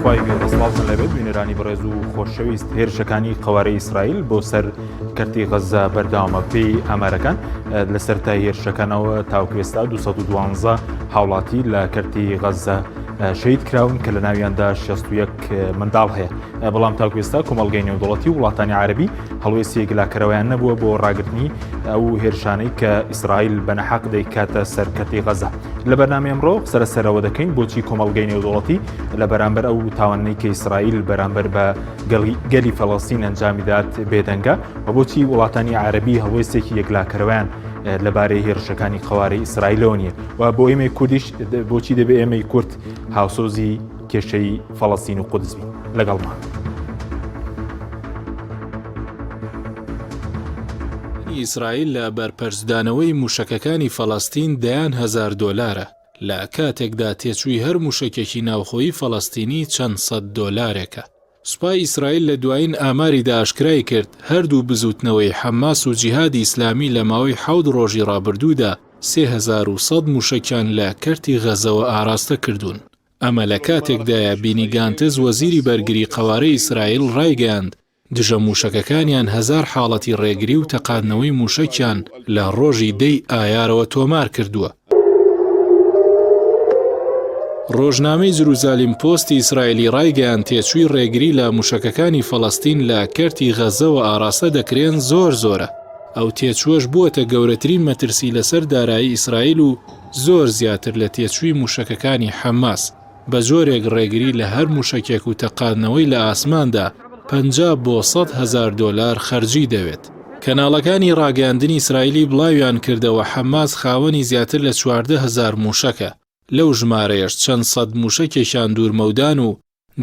خی دەسڵاتن لەبێت بینێرانی بەڕێز و خۆشەویست هێرشەکانی قەوارەی ئیسرائیل بۆ سەر کەرتی غەزە بەردەوامە پێی ئەمەرەکان لەسەر تا هێرشەکانەوە تاوکوێستا 212 هاوڵاتی لە کەرتی غەزە شەید کراون کە لە ناویاندا 61 منداڵ هەیە. بەڵام تاوکوێستا کۆمەڵگەی نێودوڵەتی وڵاتانی عەرەبی هەڵوێستی گلاکەرەوەیان نەبووە بۆ ڕاگرتنی ئەو هێرشانەی کە ئیسرائیل بەنەحەق دەیکاتە سەر کەرتی غەزە. لە بەرنامەی ئەمڕۆ سەرەوە دەکەین بۆچی کۆمەڵگەی نێودوڵەتی لە بەرامبەر ئەو تاوانەی کە ئیسرائیل بەرامبەر بە گەلی فەڵەستین ئەنجامیدات بێدەنگە و بۆچی وڵاتانی عەرەبی هەڵوێستێکی یەکلاکەرەوەیان لەبارەی هێرشەکانی قەوارەی ئیسرائیلەوە نییە و بۆ ئێمەی کوردیش بۆچی دەبێت ئێمەی کورد هاوسۆزی کێشەی فەڵەستین و قودس بین. لەگەڵمان ئیسرائیل لە بەرپەرزدانەوەی موشەکەکانی فەڵەستین $1,000 لە کاتێکدا تێچووی هەر موشەکێکی ناوخۆیی فەڵەستینی چەند $100. سوپای ئیسرائیل لە دوایین ئاماریدا ئاشکرای کرد هەردوو بزوتنەوەی حەماس و جیهادی ئیسلامی لە ماوەی 7 ڕۆژی ڕابردوودا 3100 موشەکیان لە کەرتی غەزەوە ئاراستە کردوون. ئەمە لە کاتێکدایە بینی گانتز وەزیری بەرگری قەوارەی ئیسرائیل ڕایگەیاند دژە موشەکەکانیان 1000 حاڵەتی ڕێگری و تەقاندنەوەی موشەکیان لە ڕۆژی 10 ئایارەوە تۆمار کردووە. ڕۆژنامەی جروزالیم پۆستی ئیسرائیلی ڕایگەیان تێچووی ڕێگری لە موشەکەکانی فەڵەستین لە کەرتی غەزەوە ئاراستە دەکرێن زۆرە. ئەو تێچووەش بووەتە گەورەترین مەترسی لەسەر دارایی ئیسرائیل و زۆر زیاتر لە تێچووی موشەکەکانی حەماس. بە جۆرێک ڕێگری لە هەر موشەکێک و تەقاندنەوەی لە ئاسماندا $50,000 بۆ $100,000 خەرجی دەوێت. کەناڵەکانی ڕاگەاندنی ئیسرائیلی بڵاویان کردەوە حەماس خاوەنی زیاتر لە 14,000 موشەکە. لەو ژمارەیەش چەند سەد موشەکێکیان دوورمەودان و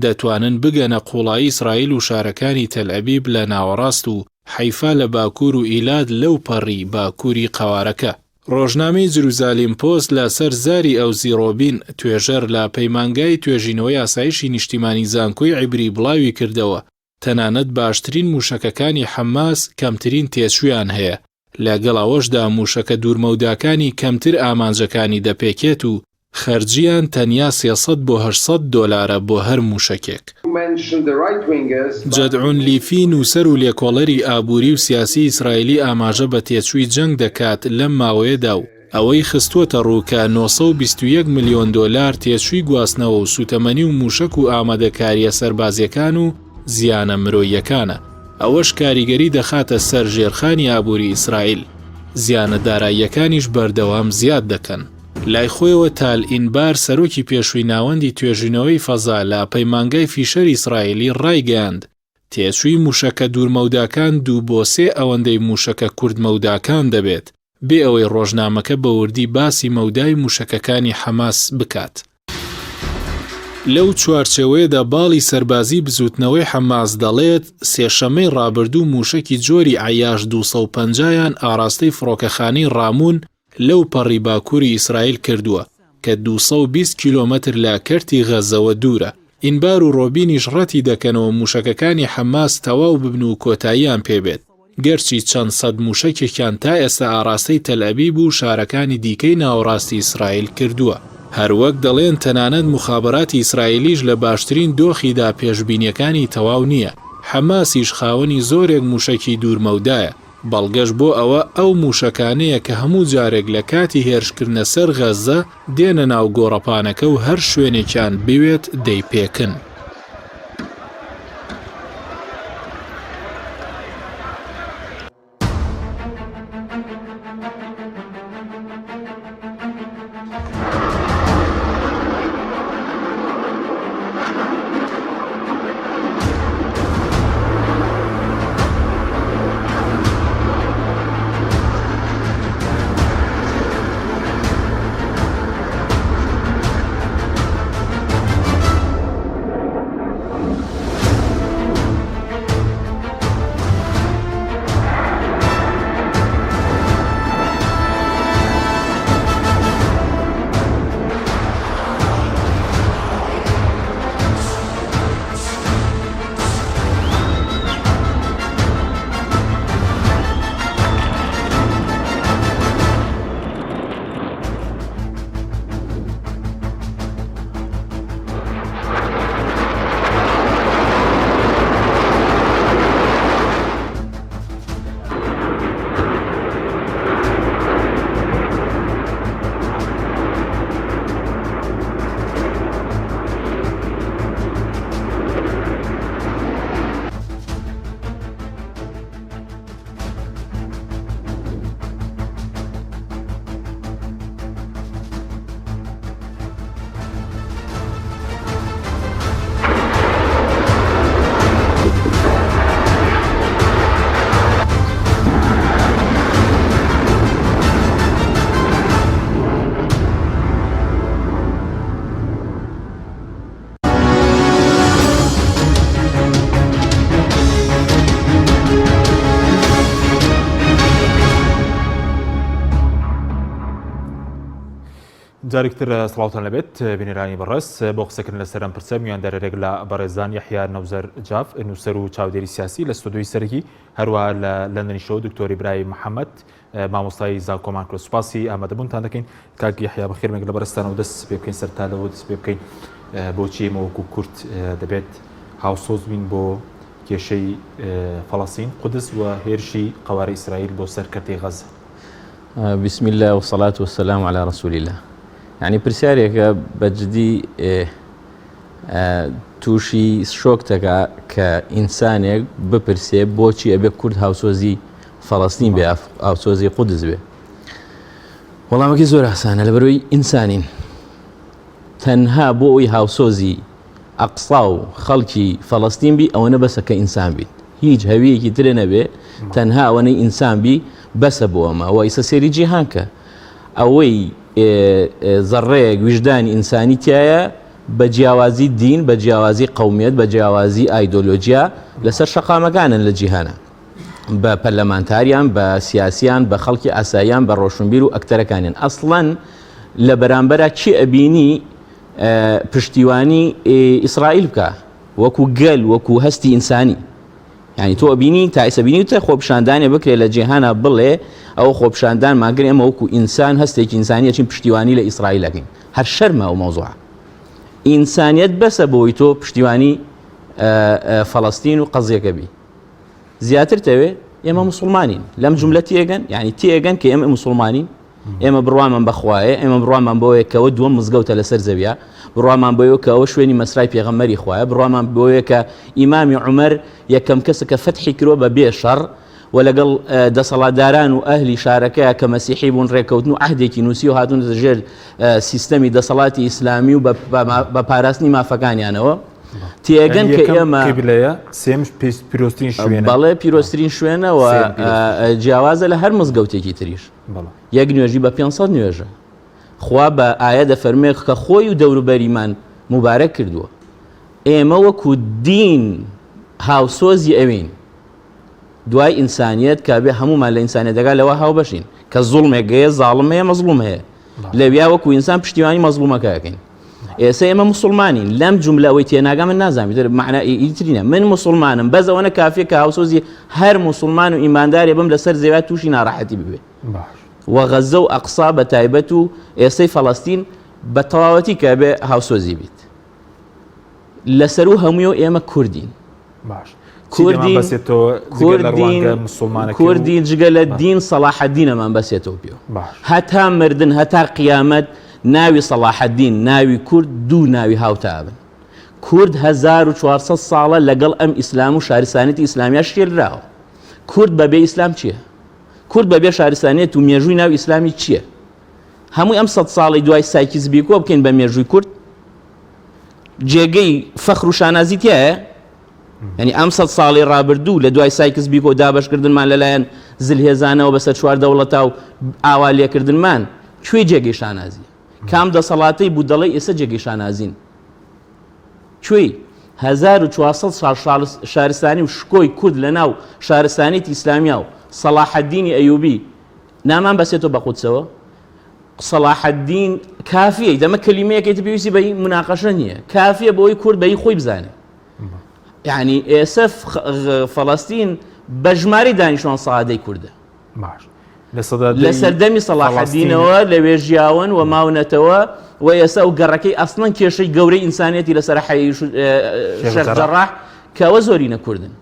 دەتوانن بگەنە قوڵایی ئیسرائیل و شارەکانی تەلعەبیب لە ناوەڕاست و حەیفا لە باکوور و ئیلاد لەو پەڕی باکووری قەوارەکە. ڕۆژنامەی جروزالیم پۆست لە سەر زاری ئەو زیرۆبین توێژەر لە پەیمانگای توێژینەوەی ئاسایشی نیشتیمانی زانکۆی عیبری بڵاوی کردەوە تەنانەت باشترین موشەکەکانی حەماس کەمترین تێچوویان هەیە. لەگەڵ ئەوەشدا موشەکە دوورمەوداکانی کەمتر ئامانجەکانی دەپێکێت و خەرجیان تەنیا $300 بۆ $800 بۆ هەر موشەکێک. جەدعون لیفی نووسەر و لێکۆڵەری ئابووری و سیاسی ئیسرائیلی ئاماژە بە تێچووی جەنگ دەکات لەم ماوەیەدا و ئەوەی خستووەتە ڕووکە $921 ملیۆن تێچووی گواستنەوە و سوتەمەنی و موشک و ئامادەکاریە سەربازیەکان و زیانە مرۆییەکانە. ئەوەش کاریگەری دەخاتە سەر ژێرخانی ئابووری ئیسرائیل. زیانە داراییەکانیش بەردەوام زیاد دەکەن. لای خۆیەوە تال ئینبار سەرۆکی پێشووی ناوەندی توێژینەوەی فەزا لە پەیمانگای فیشەر ئیسرائیلی ڕایگەیاند تێچووی موشەکە دوورمەوداکان 2 بۆ 3 ئەوەندەی موشەکە کوردمەوداکان دەبێت بێ ئەوەی ڕۆژنامەکە بە وردی باسی مەودای موشەکەکانی حەماس بکات. لەو چوارچێوەیەدا باڵی سەربازی بزوتنەوەی حەماس دەڵێت سێشەمەی ڕابردوو موشەکی جۆری عەیاش 250یان ئاراستەی فڕۆکەخانەی ڕامون لەو پەڕی باکووری ئیسرائیل کردووە کە 220 کیلۆمەتر لە کەرتی غەزەوە دوورە. ئینبار و ڕۆبینیش ڕەتی دەکەنەوە موشەکەکانی حەماس تەواو ببن و کۆتاییان پێبێت. گەرچی چەند سەد موشەکێکیان تا ئێستا ئاراستەی تەلعەبیب و شارەکانی دیکەی ناوەڕاستی ئیسرائیل کردووە. هەروەک دەڵێن تەنانەت مخابەراتی ئیسرائیلیش لە باشترین دۆخیدا پێشبینیەکانی تەواو نییە. حەماسیش خاوەنی زۆرێک موشەکی دوورمەودایە. بەڵگەش بۆ ئەوە ئەو موشەکانەیە کە هەموو جارێک لە کاتی هێرشکردنە سەر غەزە دێنە ناو گۆڕەپانەکە و هەر شوێنێکیان بوێت دەیپێکن. جارێکتر سڵاوتان لەبێت بینێرانی بەڕێز بۆ قسەکردن لەسەر ئەم پرسە میواندارێک لە بەڕێزان یەحیا نەوزەر جاف نووسەر و چاودێری سیاسی لە ستۆدیۆی سەرەکی هەروە لە لەندەنی شەو دکتۆری برای محەممەد مامۆستای زاکۆمان کرۆ سوپاسی ئامادەبوونتان دەکەین کاک یەحیا بەخێرمێک لە بەرزستانەوە دەست پێ بکەین سەرتا لەوە دەست پێ بکەین بۆچی ئێمە وەکو کورد دەبێت هاوسۆز بین بۆ کێشەی فەڵەستین قودس و هێرشی قەوارە ئیسرائیل بۆ سەرکەوتەی غەزە. بسم الله والصلاة والسلام على رسول الله. يعني پرسیارێکە بەجددی تووشی شۆکتەکە کە ئینسانێک بپرسێ بۆچی ئەبێ کورد هاوسۆزی فەڵەستین بێ هاوسۆزی قودس بێ. وەڵامەکەی زۆر ئاسانە لەبەرەوەی ئینسانین تەنها بۆ ئەوی هاوسۆزی ئەقسا و خەڵکی فەڵەستین بی ئەوە نەبەسە کە ئینسان بیت هیچ هەویەکی ترە نەبێ تەنها ئەوەنەی ئینسان بی بەسە بۆ ئەمە ئەوە ئیسە سێری جیهان کە ئەوەی زەڕەیەک وجدانی ئینسانی تایە بە جیاوازی دین بە جیاوازی قەومیەت بە جیاوازی ئایدۆلۆجیا لەسەر شەقامەکانن لە جیهانە بە پەرلەمانتاریان بە سیاسیان بە خەڵکی ئاساییان بە ڕۆشنبیر و ئەکتەرەکانیان ئەسڵەن لە بەرامبەرە چی ئەبینی پشتیوانی ئیسرائیل بکە وەکو گەل وەکو هەستی ئینسانی یعنی تۆ ئەبینی تا ئێستا تە خۆپشاندانێ بکرێت لە جیهانە بڵێ ئەوە خۆپشاندان ماگەر ئێمە وەکو ئینسان هەستێکی ئینسانیە چین پشتیوانی لە ئیسرائیل دەکەین هەر شەرمە ئەو مەوزوعە ئینسانیەت بەسە بۆی تۆ پشتیوانی فەڵەستین و قەزیەکە بی زیاتر تەوێ ئێمە موسڵمانین لەم جوملە تێگەن یعنی تێگەن کە ئێمە موسڵمانین ئێمە بڕوامان بەخوایە ئێمە بڕوامان بۆیە کەەوە دووەم مزگەوتە لەسەر زەویە بڕوامان بۆیە کە ئەوە شوێنی مەسرای پێغەمبەری خوایە بڕوامان بۆیە کە ئیمامی عومەر یەکەم کەسە کە فەتحی کرۆ بە بێشەڕ و لەگەڵ دەسەڵاتداران و ئەهلی شارەکەیە کە مەسیحی بوون ڕێکەوتن و عەهدێکی نووسی و هاتوون ژێر سیستەمی دەسەڵاتی ئیسلامی و بە پاراستنی مافەکانیانەوە تێگەن کە ئێمە سێم پیرۆسترین شوێنە بەڵێ پیرۆسترین شوێنەوە جیاوازە لە هەر مزگەوتێکی تریش یەک نوێژی بە 500 نوێژە خوا بە ئایا دەفەرمێ کە خۆی و دەوروبەریمان مبارەک کردووە ئێمە وەکو دین هاوسۆزی ئەوین دوای ئینسانیت کابێ هەمومان لە ئینسانیەتەکە لەوە هاو بەشین کە زوڵمێک هەیە زاڵم هەیە مەزلوم هەیە لەویا وەکو ئینسان پشتیوانی مەزلومەکەکەین ئێستا ئێمە موسڵمانین لەم جوملەوەی تێناگە من نازانم معنای ئیترینە من موسڵمانم بەزەوەنە کافیە کە هاوسۆزی هەر موسڵمان و ئیماندارێ بم لەسەر زەویا تووشی ناڕەحەتی ببێ و غەزە و ئەقسا بە تایبەت و ئێستەی فەڵەستین بە تەواوەتی کە بێ هاوسۆزی بیت لەسەر و هەمووی ئێمە کوردین کوردی جگە لە دین سەلاحەدینەمان بەسێتەوە پێ هەتا مردن هەتا قیامەت ناوی سەلاحەدین ناوی کورد دوو ناوی هاوتابن کورد 1400 ساڵە لەگەڵ ئەم ئیسلام و شارستانێتی ئیسلامیە شێراوە کورد بەبێ ئیسلام چییە؟ کورد بەبێ شارستانێت و مێژووی ناوی ئیسلامی چییە؟ هەمووی ئەم 100 ساڵی دوای سایکیز بیکۆ بکەین بە مێژووی کورد جێگەی فەخر و شانازی تایە ینی ئەم 100 ساڵی ڕابردوو لە دوای سایکس بیکۆ دابشکردنمان لەلایەن زلهێزانەوە بەسەر چوار دەوڵەتا و ئاوا لێکردنمان کوێ جێگەی شانازی کام دەسەڵاتەی بوو دەڵێ ئێستا جێگەی شانازین کوێی 1400 شارستانی و شکۆی کورد لە ناو شارستانێتی ئیسلامیا و سەلاحەدینی ئەیوبی نامان بەسێتەوە بە قودسەوە سەلاحەدین کافیە دەمە کەلیمەیەکێتی پێویستی بە مناقەشە نییە کافیە بۆی کورد بەی خۆی بزانێ یعنی ئێستا فەڵەستین بە ژماری دانیشتوان سەعادەی کووردە لە سەردەمی سەلاحەدینەوە لەوێ ژیاون و ماونەتەوە و ئێستا و گەڕەکەی ئەسڵەن کێشەی گەورەی ئینسانیەتی لەسەر حەیی شێخ جەڕاح کەوە زۆرینە کوردن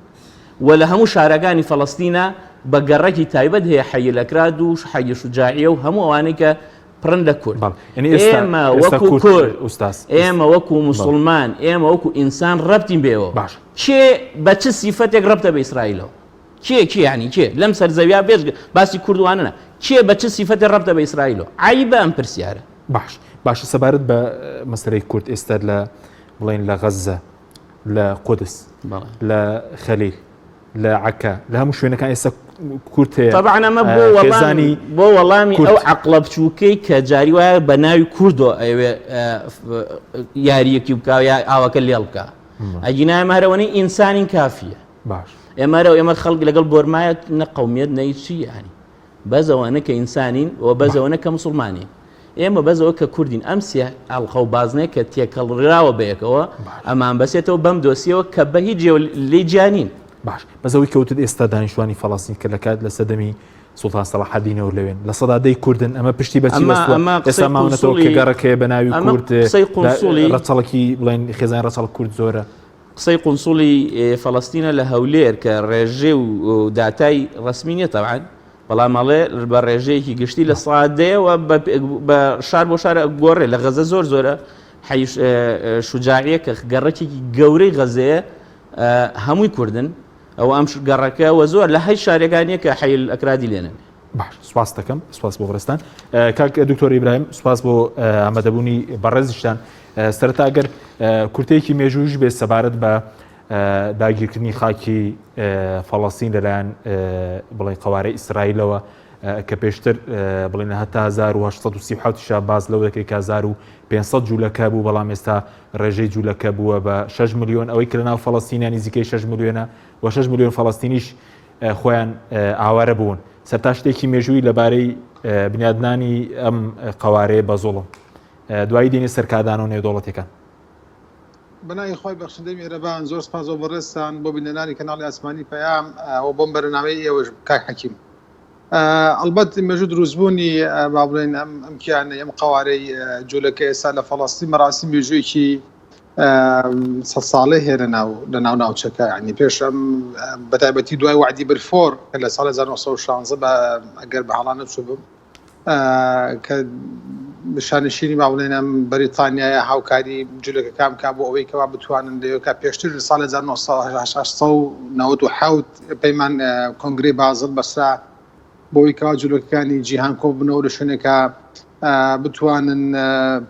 و لە هەموو شارەکانی فەڵەستینە بە گەڕەکی تایبەت هەیە حەیی لەکراد و حەیی شوجاعیە و هەموو ئەوانەی کە پڕن لە کورد ئێمە وەکو کورد ئێمە وەکو موسڵمان ئێمە وەکو ئینسان ڕەبتین بێەوە کێ بە چ سیفەتێک ڕەبتە بە ئیسرائیلەوە کێ ینی کێ لەم سەرزەویا بێژ باسی کوردوانە کێ بە چ سیفەتێ ڕەبتە بە ئیسرائیلەوە عیبە ئەم پرسیارە باش سەبارەت بە مەسەلەی کورد ئێستا لە بڵێن لە غەزە لە قودس لە خەلیل لە عەکا لە هەموو شوێنەکان ئێستا کورد هەیە طبعا ئەمە بۆ وەڵامی ئەو عەقڵە بچووکەی کە جاری وایە بە ناوی کوردۆ ئەوێ یاریەکی بکە یا ئاوەکە لێڵ بکە ئەگینای مارەوەنەی ئینسانین کافیە ئێمە خەڵک لەگەڵ بۆرمایەت نە قەومیەت نەیچی یانی بەزەوەنە کە ئینسانین و بەزەوەنە کە موسڵمانین ئێمە بەزەوە کە کوردین ئەمسیە ئەڵخە و بازنەیە کە تێکەڵڕاوە بەیەکەوە ئەمان بەسێتەوە بەم دۆسیەوە کە بە هیچ لێ جیانین. باش بەزەوەی کەوتت ئێستا دانیشتوانی فەڵەستین کە لە کات لە سەدەمی سوڵتان سەلاح الدینەوە لەوێن لە سەدادەی کوردن ئەمە پشتی بەچی ئێستا ماونەتەوە کە گەڕەکەی بە ناوی کورد ڕەچەڵکی بڵێن خێزان ڕەچەڵ کورد زۆرە. قسەی قونسوڵی فەڵەستینە لە هەولێر کە ڕێژێ و داتای ڕسمی نیە تەبعاً بەڵام مەڵێ بە ڕێژەیەکی گشتی لە سەعادەیەوە بە شار بۆ شارە گۆڕێ لە غەزە زۆرە شوجاعیە کە گەڕێکی گەورەی غەزەیە هەمووی کوردن ئەو ئەم گەڕەکەەوە زۆر لە هەی شارێکانیە کە حیل ئەکرادی لێنن. باش سوپاس دەکەم سوپاس بۆ بەڕێستان کاک دکتۆر ئیبراهیم سوپاس بۆ ئامادەبوونی بەڕێزیشتان. سەرەتا ئەگەر کورتەیەکی مێژوویش بێت سەبارەت بە داگیرکردنی خاکی فەڵەستین لەلایەن بڵێن قەوارەی ئیسرائیلەوە کە پێشتر بڵێن هەتا 1970 باز لەو دەکەی کە 1500 جوولەکە بوو بەڵام ئێستا ڕێژەی جوولەکە بووە بە 6 ملیۆن ئەوەی کە لەناو فەڵەستینیانی نزیکەی 6 ملیۆنە و 6 ملیۆن فەڵەستینیش خۆیان ئاوارە بوون. سەرتا شتێکی مێژووی لەبارەی بنیادنانی ئەم قەوارەیە بە زۆڵم دوایی دێنێ سەرکادان و نێودوڵەتەکان. بەناوی خۆی بەخشندەی میێرەبان زۆر سپاس بۆ بەڕێزتان بۆ بینەرانی کەناڵی ئاسمانی پەیام و بۆم بەرنامەی ئێوەش کاک حەکیم. ئەلبەت مێژوو دروستبوونی با بڵێن ئەم کیانە ئەم قەوارەی جوولەکە ئێستا لە فەڵەستین مەراسی مێژوویەکی 100 ساڵەی هەیە لە ناو ناوچەکە ینی پێش ئەم بەتایبەتی دوای وعدی بلفۆر کە لە ساڵی 1916 ئەگەر بە هەڵا نەچوو بم کە شانشینی با بڵێن ئەم بەریتانیایە هاوکاری جوولەکەکان کا بۆ ئەوەی کەوا بتوانن لەوێکە پێشتر لە ساڵی 1997 پەیمان کۆنگرەی بازڵ بەسرا بۆی کەوا جوولەکەکانی جیهان کۆ بنەوە لە شوێنێکە بتوانن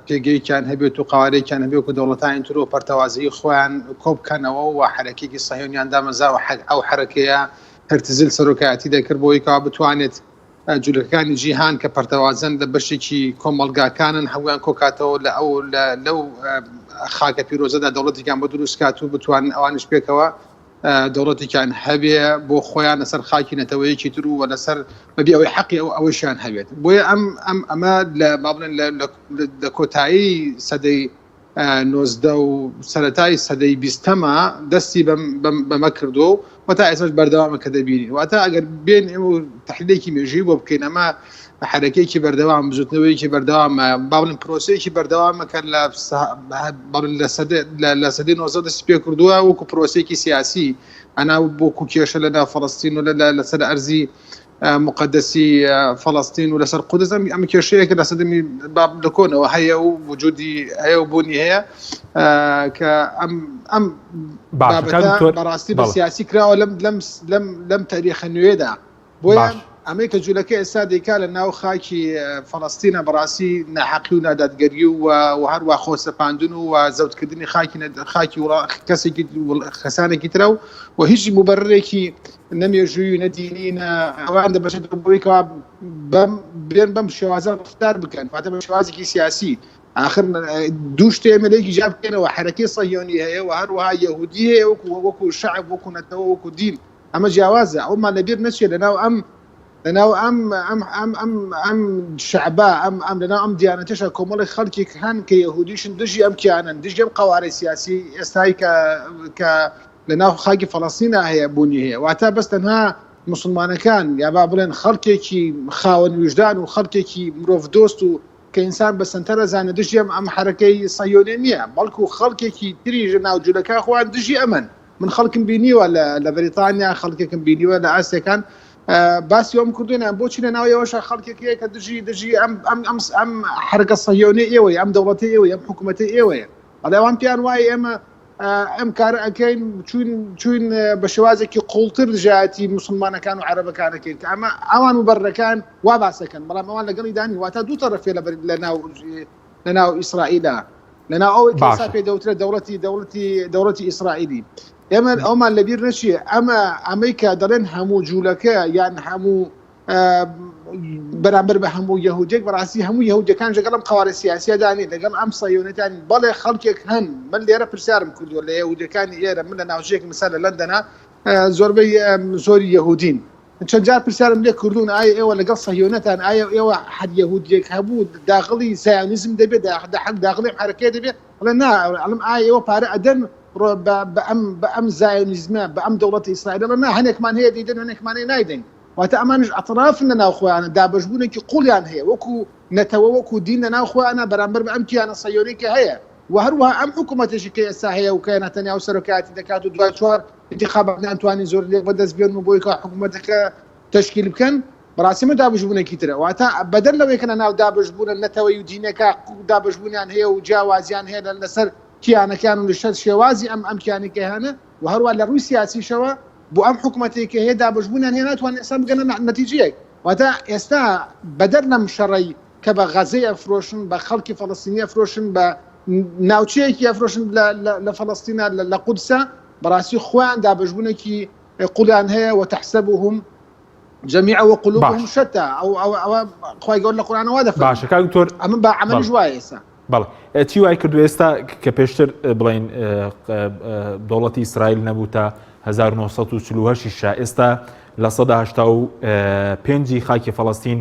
پێگەیکیان هەبێت و قاوارێکیان هەبێت و دەوڵەتانی تر و پەرتەوازیی خۆیان کۆبکەنەوە و حرەکێکی سەهیۆنیان دامەزا و ئەو حرەکەیە هەرتزل سەرۆکایەتی دەکرد بۆی کەوا بتوانێت جوولەکەکانی جیهان کە پەرتەوازن لە بەشێکی کۆمەڵگاکانن هەمویان کۆکاتەوە لەو خاکە پیرۆزەدا دەوڵەتێکیان بۆ دروستکات و بتوانن ئەوانش پێکەوە دەوڵەتێکیان هەبێ بۆ خۆیان لەسەر خاکی نەتەوەیەکی تر و لەسەر بەبی ئەوەی حەقی ئەوەشیان هەبێت. بۆیە ئەمە لە لە کۆتایی سەدەی 19 و سەرەتای سەدەی 20ەمە دەستی بەمە کردو و تا ئێساش بەردەوامە کە دەبینین واتە ئەگەر بێن ئێمە تەحلیلێکی مێژووی بۆ بکەین ئەمە حرەکەیەکی بەردەوام بزوتنەوەیەکی بەردەوامە باڵن پرۆسەیەکی بەردەوامە کە لە سەدەی 19 دەستی پێ کردووە وەکو پرۆسەیەکی سیاسی ئەنا بۆکو کێشە لەناو فەڵەستین و لەسەر ئەرزی مقدسی فەڵەستین و لەسەر قودس ئەم کێشەیەکە لە سەدەمی باب لەکۆنەوە هەیە و وجودی هەیە و بوونی هەیە کە ئەم بەڕاستی بە سیاسی کراوە لەم تاریخە نوێدا بۆیە ئەمەی کە جوولەکە ئێستا دەیکا لە ناو خاکی فەڵەستینە بەڕاستی ناحەقی و نادادگەری و هەروە خۆسەپاندن و زەوتکردنی خاکی کەسێکی خەسانێکی ترە و هیچ مبەرڕێکی نەمێژووی نەدینی ئەوان دەبەشێت بۆیکەوە بێن بەم شێوازە ڕفتار بکەن واتە بە شێوازێکی سیاسی آخر دوو شتێ ئێمەلێکی جا بکەنەوە حرەکەی سەهیۆنی هەیە و هەروەها یەهودی هەیە وەکو شەعب وەکو نەتەوە وەکو دین ئەمە جیاوازە ئەومان لەبیر نەچێت لەناو ئەم شعبا لەناو ئەم دیانەتەشە کۆمەڵی خەڵکی هەن کە یەهودیشن دژی ئەم کیانن دژی ئەم قەوارەی سیاسی ئێستایی کە لەناو خاکی فەڵەستینە هەیە بوونی هەیە واتە بەس تەنها مسلمانەکان یا با بڵێن خەڵکێکی خاوەن وجدان و خەڵکێکی مرۆڤ دۆست و کە ئینسان بە سنتەرە زانە دژی ئەم حرەکەی سەهیۆنی نییە بەڵکو خەڵکێکی تریژ ناو جوولەکە خۆیان دژی ئەمن من خەڵکم بینیوە لە بەریتانیا خەڵکێکم بینیوە لە ئاسیەکان باسی ئەم کردوێنیان بۆچی لە ناوەوەشە خەڵکێکەیە کە دژی ئەم حرەکە سەهیۆنی ئێوەی ئەم دەوڵەتی ئێوەی ئەم حکوومەتی ئێوەیە ئەوان پیان وایە ئێمە ئەم کار ئەەکەین چوین بە شێوازێکی قوڵتر دژایەتی مسلمانەکان و عەرەبەکانەکەین کە ئەمە ئەوان و بەڕەکان وا باسەکەن بەڵام ئەوان لەگەڵی دانی واتە دوو تەرەفێ لەناو ئیسرائیلدا لەناو ئەوەی کەسا پێ دەوترێت دەوڵەتی ئیسرائیلی ئێمە ئەومان لەبیر نەچیە ئەمەی کە دەڵێن هەموو جوولەکە یان هەموو بەرامبەر بە هەموو یەهودێک بەڕاستی هەموو یەهودەکان لەگەڵ ئەم قەوارە سیاسیە دانی لەگەڵ ئەم سەهیۆنیەتانی بەڵێ خەڵکێک هەن من لێرە پرسیارم کردووە لە یەهودەکانی ئێرە من لە ناوچەیەک مثال لە لەندەنا زۆربەی زۆری یەهودین چەند جار پرسیارم لێ کردوون ئایا ئێوە لەگەڵ سەهیۆنەتان ئایا ئێوە حەد یەهودیەک هەبوو داخڵی سایۆنیزم دەبێت داخڵی حرەکەت دەبێت وڵێ نا ئەڵم ئایا ئێوە پارە ئەدەن بە ئەم زایۆنیزمە بە ئەم دەوڵەتی ئیسرائیل نا هەنێکمان هەیە دەیدەن هەنێکمان هەیە نایدەین واتە ئەمانش ئەطرافن لەناو خۆیانە دابەشبوونێکی قوڵیان هەیە وەکو نەتەوە وەکو دین لەناو خۆیانە بەرامبەر بە ئەم کیانە سەیۆنێکی هەیە و هەروەها ئەم حکوومەتێکی کە ئێستا هەیە و کە نەتەنیاهو سەرۆکایەتی دەکات و دوای 4 انتخابات ناتوانین زۆر لێک بەدەست بێن و بۆی کە حکوومەتەکە تشکیل بکەن بەڕاستیمە دابەشبوونێکی ترە واتە بەدەر لەوەی کە ناو دابەشبوونە نەتەوەی و دینەکە دابەشبوونیان هەیە و جیاوازیان هەیە لەسەر کیانەکان و لەشەر شێوازی ئەم کیانێکی هەنە و هەروە لە ڕووی سیاسیشەوە بۆ ئەم حکوومەتێکی هەیە دابەشبوونیان هەیە ناتوانێت ئێستا بگەنە نەتیجەیەک واتە ئێستا بەدەر لەم شەڕەی کە بە غەزەی ئەفرۆشن بە خەڵکی فەڵەستینی ئەفرۆشن بە ناوچەیەکی ئەفرۆشن لە فەڵەستینە لە قودسە بەڕاستی خۆیان دابەشبوونێکی قولیان هەیە و تحسبهم جميعا وقلوبهم شتى او خوای گەور لە قورئانەوە دەفەرمێت باشە کاک دکتۆر ئەمە بە عەمەلیش وایە ئێستا بەڵێ چی وای کردو ئێستا کە پێشتر بڵین دەوڵەتی ئیسرائیل نەبوو تا 1940 ئێستا لە 1985 خاکی فەڵەستین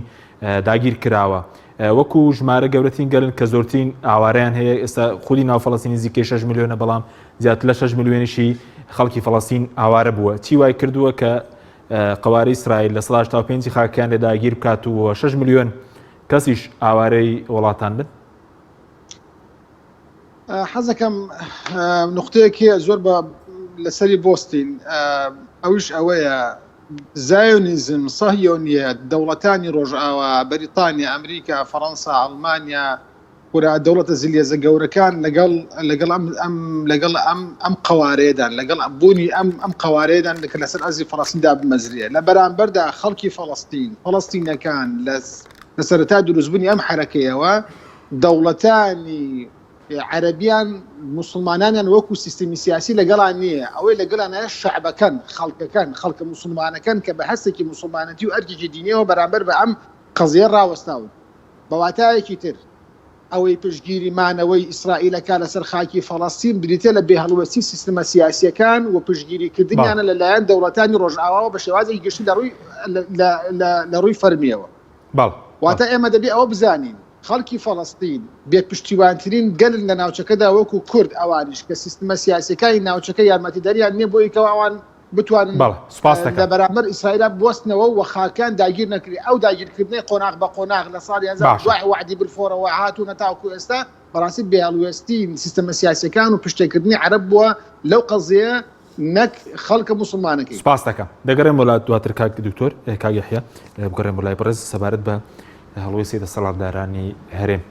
داگیر کراوە وەکو ژمارە گەورەترین گەلن کە زۆرترین ئاوارەیان هەیە ئێستا خودی ناو فەڵەستینی زیکەی 6 میلیۆنە بەڵام زیاتر لە 6 میلیۆنیشی خەڵکی فەڵەستین ئاوارە بووە چی وای کردووە کە قواری ئیسرائیل لە 1985 خاکیان لێ داگیر بکات و 6 میلیۆن کەسیش ئاوارەی وڵاتان بن حەزەکەم نقطەیەکی زۆر بە لەسەری بۆستین ئەوش ئەوەیە زایۆنیزم سەهیۆنیەت دەوڵەتانی ڕۆژئاوا بەریتانیا ئەمریکا فەڕەنسا ئەڵمانیا وەرە دەوڵەتە زلیێزە گەورەکان لەگەڵ ئەم قوارەیەدان لەگەڵ بوونی ئەم قوارەیەدان کە لەسەر ئەرزی فەڵەستیندا بمەزرێ لە بەرامبەردا خەڵکی فەڵەستینەکان لە سەرەتا دروستبوونی ئەم حرەکەیەوە دەوڵەتانی عەرەبیان موسڵمانانیان وەکو سیستمی سیاسی لەگەڵان نییە ئەوەی لەگەڵانە شەعبەکەن خەڵکە موسڵمانەکان کە بە هەستێکی موسڵمانەتی و ئەرکێکی دینیەوە بەرامبەر بە ئەم قەزیە ڕاوەستاون بەواتایەکی تر ئەوەی پشتگیری مانەوەی ئیسرائیلەکە لەسەر خاکی فەڵەستین بریتە لە بێهەڵوەستی سیستەمە سیاسیەکان و پشتگیریکردنیانە لەلایەن دەوڵەتانی ڕۆژئاوا بە شێوازێکی گشتی لە ڕووی فەرمیەوە واتە ئێمە دەبێ ئەوە بزانین خەڵکی فەڵەستین بێ پشتیوانترین گەلن لە ناوچەکەدا وەکو کورد ئەوانیش کە سیستەمە سیاسیەکانی ناوچەکە یارمەتیدەریان نییە بۆی کەەوە ئەوان بتوانن لە بەرامبەر ئیسرائیل بوەستنەوە و خاکان داگیر نەکری ئەو داگیرکردنی قۆناغ بە قۆناغ لە ساڵی 2002 وعدی بالفۆرەوە هاتوونە تاوکو ئێستا بەڕاستی بێهەڵوێستی سیستەمە سیاسیەکان و پشتێکردنی عەرەب بووە لەو قەزیە نەک خەڵکە موسڵمانەکەی سپاس دەکەم دەگەڕێم وڵات دواتر کاک دکتۆر کاک یەحیا بگەڕێم وڵای بەڕێز سەبارەت بە هەڵوێستی دەسەڵاتدارانی هەرێم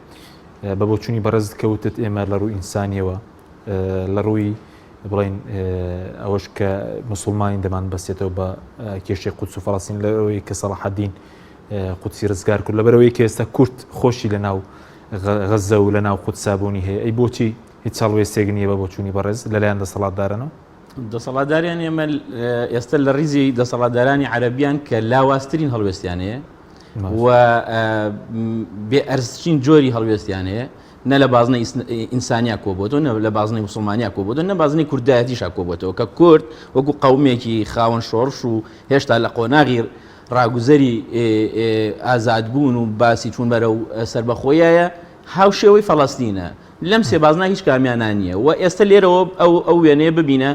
بە بۆچوونی بەڕێز کەوتت ئێمە لە ڕووی ئینسانیەوە لە ڕووی بڵین ئەوەش کە مسلمانی دەمان بەستێتەوە بە کێشەی قودس و فەڵەستین لەوەی کە سەلاحەدین قودسی ڕزگار کرد لەبەرەوەی کە ئێستا کورد خۆشی لە ناو غەزە و لە ناو قودسابوونی هەیە ئەی بۆچی هیچ هەڵوێستێک نییە بە بۆچوونی بەڕێز لەلایەن دەسەڵاتدارانەوە دەسەڵاتداریان ئێمە ئێستا لە ڕیزی دەسەڵاتدارانی عەرەبیان کە لاواازترین هەڵوێستیانەیە و بێ ئەرزچین جۆری هەڵوێستیانەیە نە لە بازنەی ئینسانیا کۆبووەوە نە لە بازنەی موسڵمانیا کۆبووە نە بازنەی کوردایەتیشا کۆبووەوە کە کورد وەکو قەومێکی خاوەن شۆڕش و هێشتا لە قۆناغی ڕاگوزەری ئازادبوون و باسی چوون بەرە و سربەخۆیایە هاوشێوەی فەڵەستینە لەم سێ بازنا هیچ کامیانان نییە و ئێستا لێرەوە ئەو وێنەیە ببینە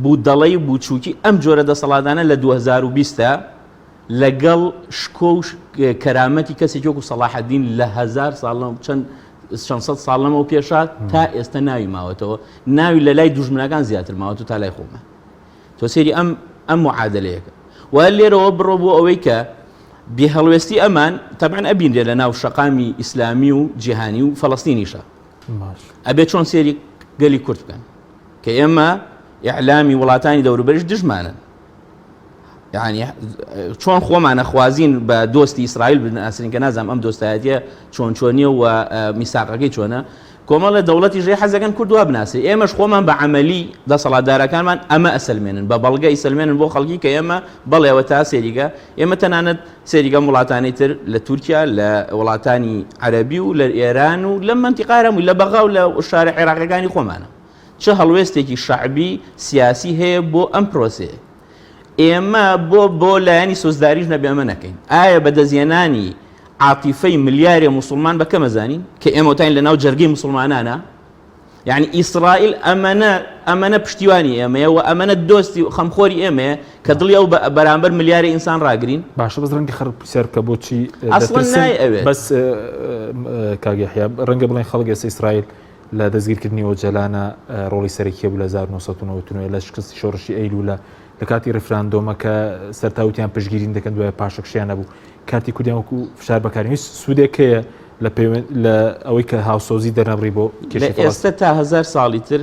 بوو دەڵی بووچووکی ئەم جۆرە دەسەڵاتانە لە 2020 لەگەڵ شکۆ و کەرامەتی کەسێک وەکو سەلاحەدین لە 1000 ساڵ چەند 600 ساڵەمەوە پێشات تا ئێستا ناوی ماوەتەوە ناوی لە لای دوژمنەکان زیاتر ماوەت و تا لای خۆمە تۆ سێری ئەم معادلەیەکە و لێرەوە بڕۆ بۆ ئەوەی کە بێهەڵوێستی ئەمان تەبعەن ئەبینرێ لە ناو شەقامی ئیسلامی و جیهانی و فەڵەستینیشە ئەبێ چۆن سێری گەلی کورد بکەن کە ئێمە ئیعلامی وڵاتانی دەوروبەریش دژمانن یعنی چۆن خۆمانە خوازین بە دۆستی ئیسرائیل بناسرین کە نازانم ئەم دۆستایەتیە چۆن چۆنیە و میساقەکەی چۆنە کۆمەڵە دەوڵەتی ژێ حەزەکەن کوردوا بناسی ئێمەش خۆمان بە عەمەلی دەسەڵاتدارەکانمان ئەمە ئەسلمێنن بە بەڵگە ئیسلمێنن بۆ خەڵکی کە ئێمە بەڵێەوە تا سێریگە ئێمە تەنانەت سێریگە وڵاتانی تر لە تورکیا لە وڵاتانی عەرەبی و لە ئێران و لە مەنتیقارەم و لە بەغا و لە شارە عێراقیەکانی خۆمانە چه هەڵوێستێکی شەعبی سیاسی هەیە بۆ ئەم پرۆسەیە ئێمە بۆ لایەنی سۆزداریش نەبێ ئەمە نەکەین. ئایا بەدەستهێنانی عاتیفەی ملیارێ مسلمان بە کەمەزانین کە ئێمە تاین لە ناو جەرگەی مسلمانانە؟ یعنی ئیسرائیل ئەمەنە پشتیوانی ئێمەیە و ئەمەنە دۆستی خەمخۆری ئێمەیە کە دڵی ئەو بەرامبەر ملیارە ئینسان ڕاگرین. باشە بەس ڕەنگە خەڵک پرسیار بکە بۆچی ئەسڵەن نایەوێت. بەس کاگەحیا ڕەنگە بڵێن خەڵک ئێستا ئیسرائیل لە دەستگیرکردنی ئۆجەلانە ڕۆڵی سەرەکیە بوو لە 1990 لە شکستی شۆڕشی ئەیلولە لە کاتی ڕفراندۆمە کە سەرتاوتیان پشگیرین دەکەن دوای پاشەکشیان نەبوو کاتی کوردیان وەکو فشار بەکارین سوودێکەیە لە ئەوەی کە هاوسۆزی دەرنەبڕی بۆ لە ئێستا تا 1000 ساڵی تر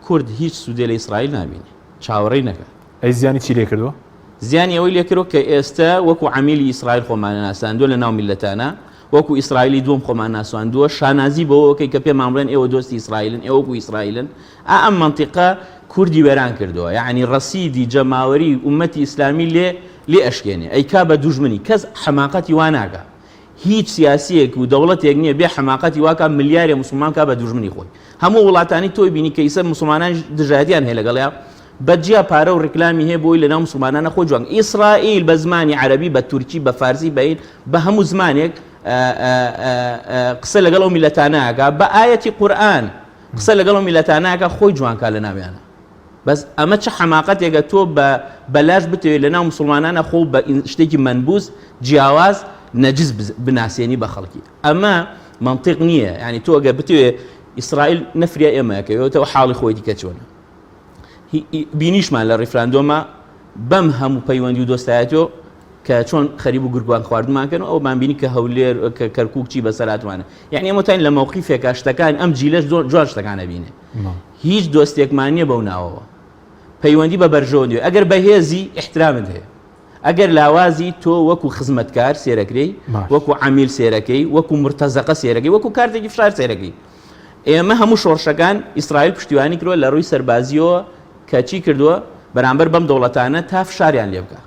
کورد هیچ سوودێ لە ئیسرائیل نابینێ چاوەڕێی نەکە. ئەی زیانی چی لێ کردووە؟ زیانی ئەوەی لێکردەوە کە ئێستا وەکو عەمیلی ئیسرائیل خۆمان ناساندووە لە ناو میلەتانە وەکو ئیسرائیلی دووەم خۆمان ناساندووە شانازی بەوەکەی کە پێمان بڵێن ئێوە دۆستی ئیسرائیلن ئێوە وەکو ئیسرائیلن ئەم منتیقە کوردی وێران کردووە. یعنی ڕەسیدی جەماوەری ئومەتی ئیسلامی لێ ئەشکێنێ ئەیکا بە دوژمنی کەس حەماقەتی وا ناکە. هیچ سیاسیەک و دەوڵەتێک نییە بێ حەماقەتی واکە ملیارێ مسلمان کا بە دوژمنی خۆی. هەموو وڵاتانی تۆی بینی کە ئیسە مسلمانان دژایەتیان هەیە لەگەڵیان بەجیا پارە و ڕێکلامی هەیە بۆی لەناو مسلمانانە خۆی جوان. ئیسرائیل بە زمانی عەرەبی بە تورکی بە فارسی بەین بە هەموو زمانێک قسە لەگەڵ ئەو میلەتانەکە بە ئاەتی قورئان قسە لەگەڵ ئەو میلەتانەکە خۆی جوانکە لە ناویانە. بەس ئەمە چه حەماقەتێکە تۆ بەلاش بتەوێت لە ناو مسلمانانە خۆ بە شتێکی منبوس جیاواز نەجس بناسیێنی بە خەڵکی. ئەمە منطق نییە. ینی تۆ ئەگەر بتوێ ئیسرائیل نەفریا ئێمەکەوێتەوە حاڵی خۆی دیکە چۆنە. بینیشمان لە ڕیفراندۆمە بەم هەموو پەیوەندی و دۆستایەتەوە کە چۆن خەریب و گورگوان خواردمانکەن و ئەومان بینی کە هەولێر کەرکووک چی بەسەراتوانە. یعنی ئێمەتان لە مەوقیفێکە شتەکان ئەم جیلەش جوان شتەکانە بینێ. هیچ دۆستێکمان نییە بەو ناوەوە. پەیوەندی بە بەرژەوە نیە. ئەگەر بەهێزی احترامت هەیە. ئەگەر لاوازی تۆ وەکو خزمەتکار سێرەکرەی وەکو عەمیل سێرەکەی وەکو مرتەزەقە سێرەکەی وەکو کارتێکی فشار سێرەکەی. ئێمە هەموو شۆڕشەکان ئیسرائیل پشتیوانی کردووە لە ڕووی سەربازیەوە کە چی کردووە بەرامبەر بەم دەوڵەتانە تا فشاریان لێ بکە.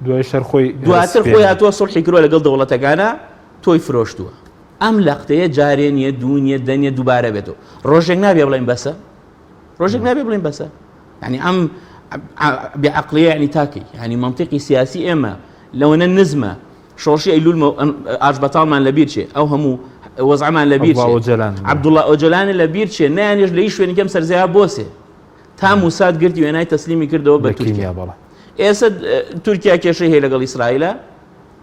دواتر خۆی هاتووە سڵحی کردووە لەگەڵ دەوڵەتەکانە تۆی فرۆشتووە. ئەم لەقتەیە جارێنیە دوونیە دەنیە دووبارە بێتەوە. ڕۆژێک نابێ بڵێن بەسە ڕۆژێک نابێ بڵێن بەسە. ینی ئەم بعقلية يعني تاكي يعني منطقي سياسي إما لو أن النزمة شورشي أيلول أرجبطال من لبيرشة أو همو وضع من لبيرشة عبد الله أوجلان لبيرشة نان يجليش وين كم سرزها بوسه تام موساد قلت ويناي تسليمي كردو بتركيا إيسد تركيا كشيء هي لقال إسرائيل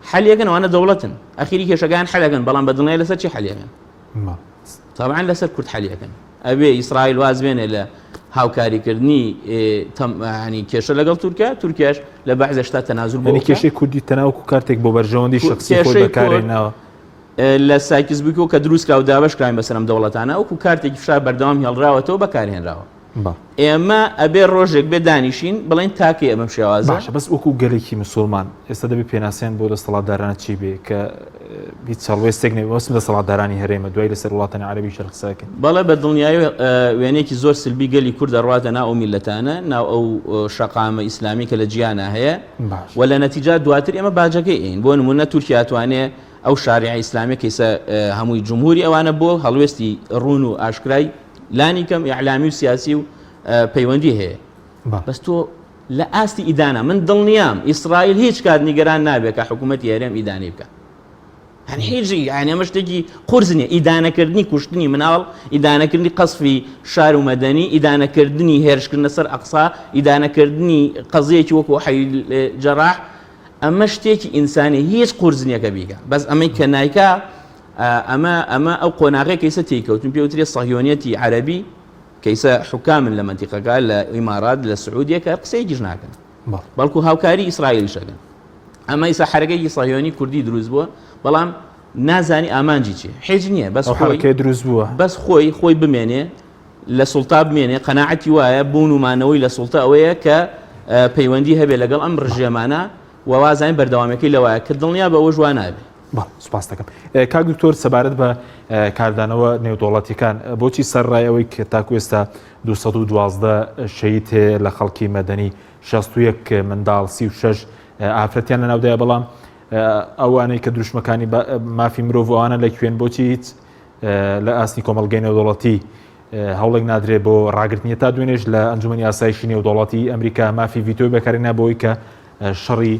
حاليا كان وأنا دولة أخيرا كشجان حاليا كان بلان بدلنا لسه شيء حاليا كان طبعا لسه كرت حاليا كان أبي إسرائيل وازبين إلى هاوکاریکردنی ینی کێشە لەگەڵ تورکیاش لە بەعزە شتا تەنازول بۆ کێشەی کوردی تەناوکو کارتێک بۆ بەرژەوەندی شخصی خۆی بەکارهێناوە لە سایکسبووک کە دروستکرا و دابەشکراین بەسەرم دەوڵەتانە وەکو کارتێکی فشار بەردەوام هێڵراوەتەوە بەکارهێنراوە. ئێمە ئەبێ ڕۆژێک بێ دانیشین بڵین تاکێ ئەمەم شێوازە باشە بەس وەکو گەلێکی مسلمان ئێستا دەبێ پێناسیان بۆ دەسەڵاتدارانە چی بێ کە هیچ چاڵوێستێک نەبێ وەسم دەسەڵاتدارانی هەرێمە دوای لەسەر وڵاتانی عەرەبی شەرقساکەن. بەڵێ بە دڵنیایی وێنەیەکی زۆر سلبی گەلی کورد دەڕواتە ناو ئەو میلەتانە ناو ئەو شەقامە ئیسلامی کە لە جیانە هەیە و لە نەتیجە دواتر ئێمە باجەکەی ئین بۆ نمونە تورکیا توانێ ئەو شاریعە ئیسلامی کەیسە هەمووی جمهوری ئەوانە بۆ هەڵوێستی ڕوون و ئاشکرای لانی کەم ئیعلامی و سیاسی و پەیوەندی هەیە. بەس تۆ لە ئاستی ئیدانە من دڵنیام ئیسرائیل هیچ کات نیگەران نابێت کە حکوومەتی هەرێم ئیدانی بکە. هەن هیچی یعنی ئەمە شتێکی قورس نیە. ئیدانەکردنی کوشتنی مناڵ ئیدانەکردنی قەسفی شار و مەدەنی ئیدانەکردنی هێرشکردنە سەر ئەقسا ئیدانەکردنی قەزەیەکی وەکو حەیل جەراح ئەمە شتێکی ئینسانی هیچ قورس نییە کە بیکە. بەس ئەمەی کە نایکا ئەمە ئەو قۆناغی کەیسە تێکەوتون پێوترێ سەهیۆنیەتی عەرەبی کەیسە حکامن لە منتیقەکە لە ئیمارات لە سعودیە کە قسەیەکیش ناکەن بەڵکو هاوکاری ئیسرائیلی شەکەن. ئەمە ئیسا حرەکەی سەهیۆنی کوردی دروست بووە بەڵام نازانی ئامانجی چێ حیج نییە بەس حرەکەی دروست بووە بەس خۆی بمێنێ لە سوڵتا بمێنێ قەناعەتی وایە بوونمانەوەی لە سوڵتا ئەوەیە کە پەیوەندی هەبێ لەگەڵ ئەم ڕژێمانە و وازانین بەردەوامەکەی لەوایە کە دڵنیا بەوە جوان نابێ. سوپاس دەکەم. کاک دکتۆر سەبارەت بە کاردانەوە نێودوڵەتیەکان بۆچی سەرڕایەوەی کە تاکو ئێستا 212 شەهید هەیە لە خەڵکی مەدەنی 61 منداڵ 36 ئافرەتیان لە ناودایە بەڵام ئەوانەی کە دروشمەکانی مافی مرۆڤ ئەوانە لە کوێن بۆچی هیچ لە ئاستی کۆمەڵگەی نێودوڵەتی هەوڵێک نادرێت بۆ ڕاگررتنیە تا دوێنێش لە ئەنجومەنی ئاسایشی نێودوڵەتی ئەمریکا مافی ڤیتۆی بەکارهێنا بۆی کە شەڕی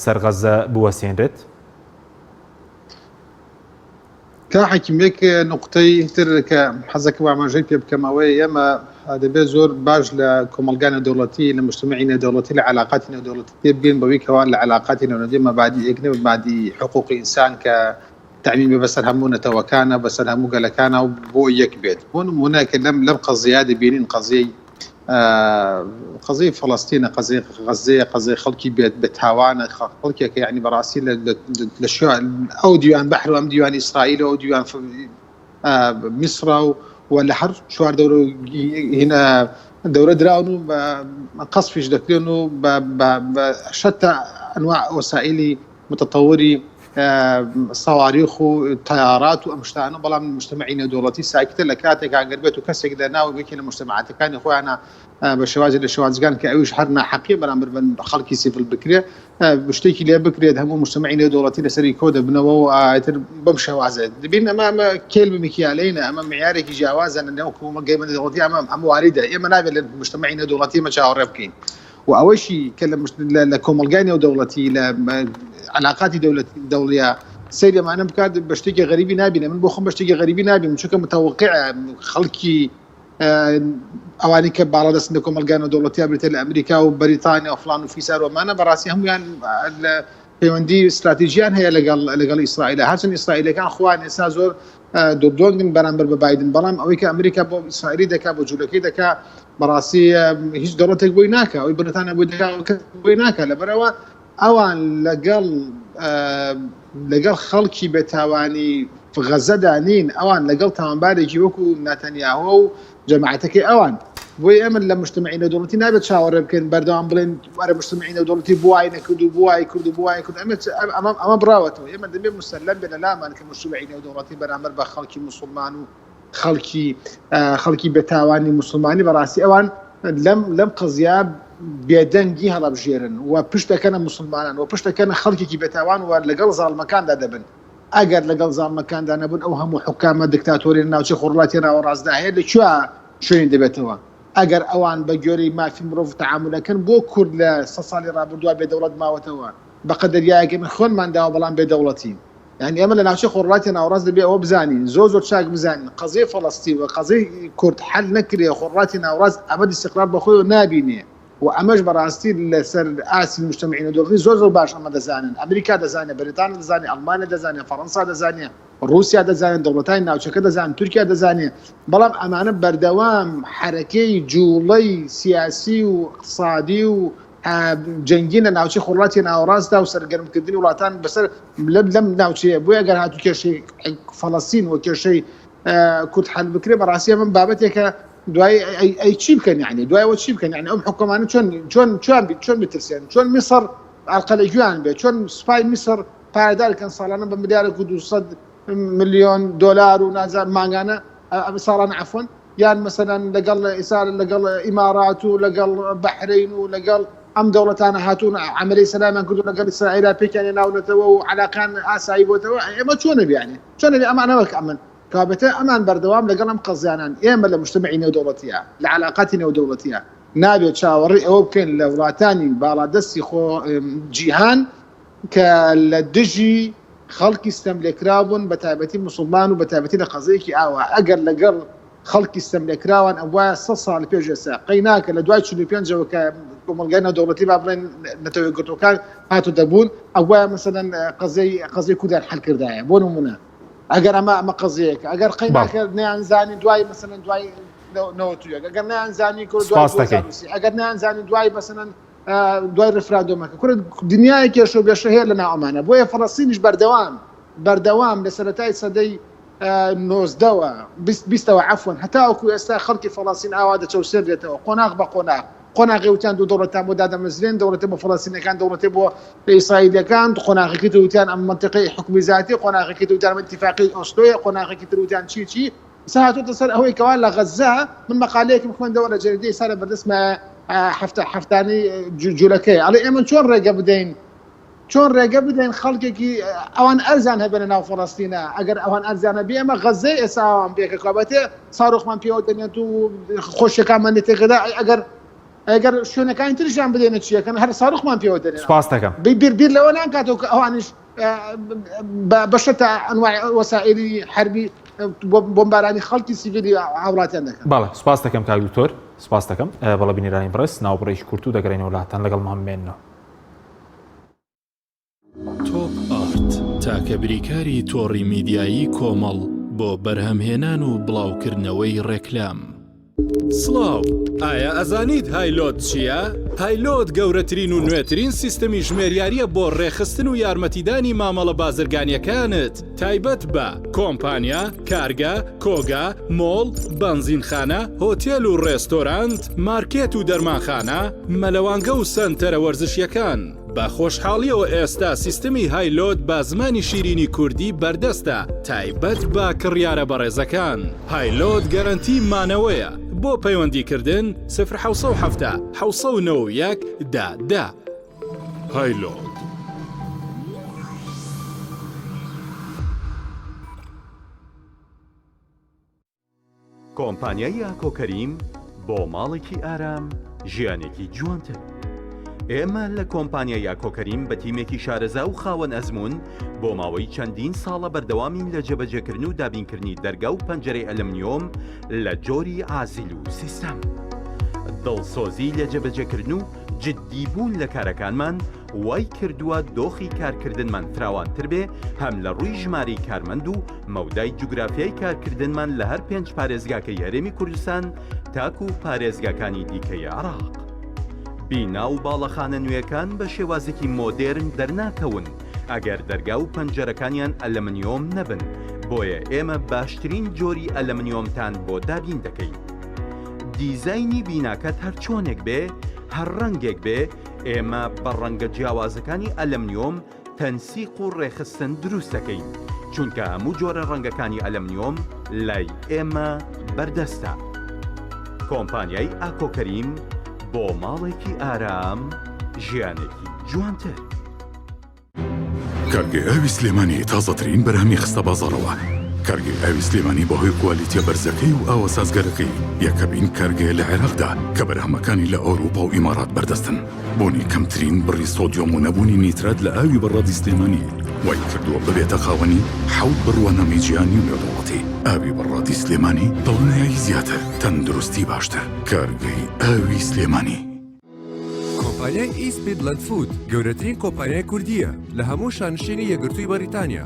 سەر غەزە بوەسێنرێت؟ تا حکیمێک نقطەی تر کە حەزەکە ئاماژەی پێ بکەمەوەی ئێمە دەبێت زۆر باش لە کۆمەلگانە دەوڵەتی لە مجتمعی نێودەوڵەتی لە علاقاتی نێودەوڵەتی تێ بگەین بەوەی کەوا لە علاقاتی نێودەوڵەتی مەبادی یەکنێ مەبادی حقوقی ئینسان کە تعمیم بەسەر هەموو نەتەوەکانە بەسەر هەموو گەلەکانە و بۆ یەک بێت بۆ نمونەکە لەم قەزەیە دەبینین قەزەی فەڵەستینە قەزەی غەزەیە قەزەی خەڵکی بێت بە تاوانە خەڵکێکە یعنی بەڕاستی لە شوێن ئەو دیوان بەحر و ئەم دیوان ئیسرائیل و دیوان میسر و لە هەر چوار هنا دەورە دراون و قەسفیش دەکرێن و بە شەتە ئەنواع وەسائلی متطوری صواريخ وطيارات وامشتانه بلا من مجتمعين دولتي ساكته لكاتك قربت وكسك دنا وبكي المجتمعات كان اخوانا بشواز الشواز كان كايش حرنا حقي بلا من خلقي سيف البكريه بشتكي لي بكريه هم مجتمعين دولتي لسري كود بنو بمشوازات بين امام كلب مكيالين امام معيارك جوازا انه حكومه قيمه دولتي امام وارده اما نابل المجتمعين دولتي ما شاور ربكين واول شيء كلم لكوملغاني ودولتي علاقاتي دوليه سيدي معنا بكاد بشتكي غريبي نابي من بوخم بشتكي غريبي نابي من شكل متوقع خلقي اواني كبار دس كوملغاني ودولتي بريطانيا امريكا وبريطانيا وفلان وفي سار ومانا براسي هم يعني هيوندي استراتيجيان هي لقال اسرائيل حسن اسرائيل كان اخوان اسازور دودون برامبر بايدن برام او امريكا بو اسرائيل دكا بو جولكي دكا براسي هیچ دولتك بويناكا او بريطانيا بويناكا لبروا اوان لقال خلقي بتاواني في غزه دانين اوان لقال تاوانباري وكو نتنياهو جماعتك اوان بوي امن لمجتمعين دولتي نابت شاور يمكن بردوان بلين ورا مجتمعين دولتي بواي نكدو بواي كردو بواي كد امام براوته يمن دبي مسلم بلا لا مالك مجتمعين دولتي برامر بخلقي مسلمان خلقي بتاواني مسلماني براسي اوان لم قضيه بيدنجي هلا بجيرن وبشتا كان مسلمان وبشتا كان خلقي بتاوان ولقل زال مكان دا دبن اجر لقل زال مكان دا نبن اوهم حكام دكتاتورينا وشي خرلاتنا وراس داهيه شو دبتوا اجر اوان بجوري ما في مروف تعامل كان بو كل صصالي رابدوا بدوله ما وتوا بقدر ياكن خون من داو بلان بدولتين يعني امل انا شي خرلاتنا وراس دبي او بزاني زوزو شاق بزاني قضيه فلسطين وقضيه كرد حل نكري خرلاتنا وراس ابد استقرار بخوي نابيني وامج براستي لسر اسي المجتمعين دول زوزو باش اما دزانن امريكا دزانه بريطانيا دزانه المانيا دزانه فرنسا دزانه روسيا دزانه دولتين ناوچکه دزانه تركيا دزانه بلام امانه بردوام حركي جولي سياسي واقتصادي و جنگين ناوچه خرلاتنا اوراستا وسرگرم كدين ولاتان بس لم ناوچه بويا قال هاتو كشي فلسطين وكشي كنت حل بكري براسيه من بابتك دواي اي تشيب كان يعني دواي وتشيب كان يعني حكومه شلون بترسين شلون مصر القليجوان بي شلون سباي مصر فايدال كان صالنا بمليار قدوس $1,000,000 ونازل مانغانا صالنا عفوا يعني مثلا لقال اسال لقال امارات ولقال بحرين ولقال ام دولتنا هاتون عمليه سلام كنتو لقال اسرائيل بيكان ناونتو على كان اسايب وتو ما شلون يعني شلون امانه لك امن كابته امان بردوام لقلم قزانان ايما لمجتمعين ودولتيا لعلاقاتنا ودولتيا نابي تشاوري او كان لوراتاني بارادسي خو جيهان كالدجي خلق استملك رابون بتابتي مسلمان وبتابتي لقضيكي اقر لقر خلق استملك راون ابوا صصال بيجسا قيناك لدواي شنو بينجا وكملقينا دولتي بابلين نتوقتو كان هاتو دبون ابوا مثلا قضي كودان حل كردايا بونو منا اگر اما قضيك اگر قيمك نيان زاني دواي مثلا دواي نوتو اگر نيان زاني كل دواي اگر نيان زاني دواي مثلا دواي ريفراندوم كل دنيا كيشو بشهير لنا امانه بويا فلسطين بردوام لسنتين صدي نوزدوا بيستوى عفوا حتى اكو استا خلقي فلسطين اواد توسير قناق بقناق قناق وتان دولة مدادة مزلين دولة فلسطين كان دولة إسرائيل كان قناق كتوتان أم منطقة حكم ذاتي قناق كتوتان اتفاقية أوسلو قناق كتوتان شي ساعته تصل هو كمان لغزة من مقاليك مكون دولة جديدة صار بالاسم حفتاني جولكي على إيمان شون رجع بدين خلقك اوان ارزانها بيننا وفلسطين اگر اوان ارزانها بيما غزه اسام بيك كابته صاروخ من بيودن تو خوش كمان تغدا اگر ئەگەر شوێنەکانی تریشان بدێنە چیەکەن هەر ساروخمان پێوە دەێن سپاس دەکەم بیر لەوە ناکاتەوە کە ئەوانش بەشتە ئەنواع وەسائلی حربی بۆمبارانی خەڵکی سیڤیلی هاوڵاتیان دەکەن. بەڵێ سپاس دەکەم کاک دکتۆر سپاس دەکەم بەڵە بینیرانی بڕست ناوبڕێکی کورت و دەگەڕێنەوە وڵاتان لەگەڵ مامێنەوە. تۆپ ئارت تاکە بریکاری تۆڕی میدیایی کۆمەڵ بۆ بەرهەمهێنان و بڵاوکردنەوەی ڕێکلام. سڵاو، ئایا ئەزانیت هایلۆت چییە؟ هایلۆت گەورەترین و نوێترین سیستەمی ژمێریاریە بۆ ڕێخستن و یارمەتیدانی مامەڵە بازرگانیەکانت تایبەت بە کۆمپانیا، کارگە، کۆگا، مۆڵ، بەنزینخانە، هۆتێل و ڕێستۆرانت، مارکێت و دەرمانخانە، مەلەوانگە و سەنتەرە وەرزشیەکان. بە خۆشحاڵیەوە ئێستا سیستەمی هایلۆت بە زمانی شیرینی کوردی بەردەستە تایبەت بە کڕیارە بەڕێزەکان. هایلۆت گەرانتی مانەوەیە بۆ پەیوەندیکردن 070 791 10 هایلۆت. کۆمپانیای ئاکۆکەریم بۆ ماڵێکی ئارام ژیانێکی جوانتر. ئێمە لە کۆمپانیای ئاکۆکەریم بە تیمێکی شارەزا و خاوەن ئەزمون بۆ ماوەی چەندین ساڵە بەردەوامین لە جێبەجێکردن و دابینکردنی دەرگا و پەنجەرەی ئەلمنیۆم لە جۆری ئازیل و سیستەم. دڵسۆزی لە جێبەجێکردن و جددیبوون لە کارەکانمان وای کردووە دۆخی کارکردنمان فراوانتر بێ هەم لە ڕووی ژماری کارمەند و مەودای جوگرافیای کارکردنمان لە هەر 5 پارێزگاکەی هەرێمی کوردستان تاکو و پارێزگاکانی دیکەی عێراق. بینا و باڵەخانە نوێەکان بە شێوازێکی مۆدێرن دەرناکەون ئەگەر دەرگا و پەنجەرەکانیان ئەلمنیۆم نەبن، بۆیە ئێمە باشترین جۆری ئەلمنیۆمتان بۆ دابین دەکەین. دیزایانی بیناکەت هەر چۆنێک بێ، هەر ڕەنگێک بێ، ئێمە بە ڕەنگە جیاوازەکانی ئەلمنیۆم تەنسیق و ڕێخستن دروست دەکەین، چونکە هەموو جۆرە ڕەنگەکانی ئەلمنیۆم لای ئێمە بەردەستە. کۆمپانیای ئاکۆکەریم بۆ ماڵێکی ئارام ژیانێکی جوانتر. کارگەی ئاوی سلێمانی تازەترین بەرهەمی خستە بازاڕەوە. کارگەی ئاوی سلێمانی بەهۆی کوالیتیە بەرزەکەی و ئاوە سازگەرەکەی یەکەبین کارگەیە لە عێراقدا کە بەرهەمەکانی لە ئەوروپا و ئیمارات بەردەستن. بۆنی کەمترین بڕی سۆدیۆم و نەبوونی نیترات لە ئاوی بەڕادی سلێمانی وای کردووە ببێتە خاوەنی 7 بڕوانەمی جیهانی و نێودەوڵەتی. ئاوی بەڕادی سلێمانی دڵنیایی زیاتر، تەندروستی باشتر. کارگەی ئاوی سلێمانی. کۆمپانیای ئیست میدلەند فود گەورەترین کۆمپانیای کوردیە لە هەموو شانشینی یەکگرتووی بەریتانیا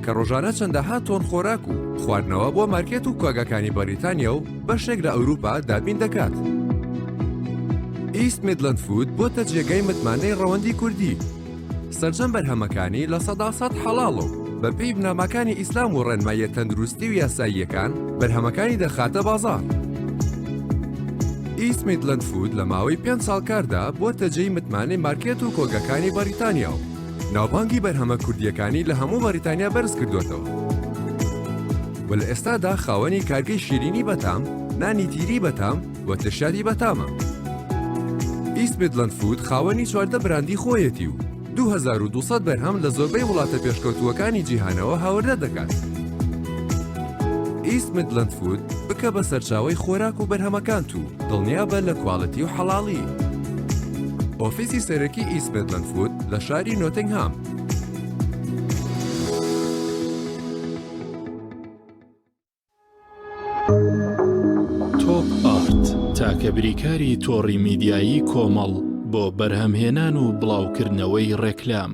کە ڕۆژانە چەندەها تۆن خۆراک و خواردنەوە بۆ مارکێت و کواگەکانی بەریتانیا و بەشێک لە ئەوروپا دابین دەکات. ئیست میدلەند فود بۆتە جێگەی متمانەی ڕەوەندی کوردی، سەرجەم بەرهەمەکانی لە 100% حەڵاڵ و بە پێی بنامەکانی ئیسلام و ڕێنماییە تەندروستی و یاساییەکان بەرهەمەکانی دەخاتە بازاڕ. ئیست میدلەند فود لە ماوەی 5 ساڵ کاردا بۆتە جێی متمانەی مارکێت و کۆگەکانی بەریتانیا و ناوبانگی بەرهەمە کوردیەکانی لە هەموو بەریتانیا بەرز کردوێتەوە. و لە ئێستادا خاوەنی کارگەی شیرینی بەتام، نانی تیری بەتام و ترشادی بەتامە. ئیست میدلەند فود خاوەنی 14 براندی خۆیەتی و 2200 بەرهەم لە زۆربەی وڵاتە پێشکەوتووەکانی جیهانەوە هاوردە دەکات. ئیست میدلەند فود بکە بە سەرچاوەی خۆراک و بەرهەمەکانت و دڵنیا بە لە کواڵەتی و حەڵاڵی. ئۆفیسی سەرەکی ئیست میدلەند فود لە شاری نۆتینگهام. تۆپ ئارت تاکە بریکاری تۆڕی میدیایی کۆمەڵ بۆ بەرهەمهێنان و بڵاوکردنەوەی ڕێکلام.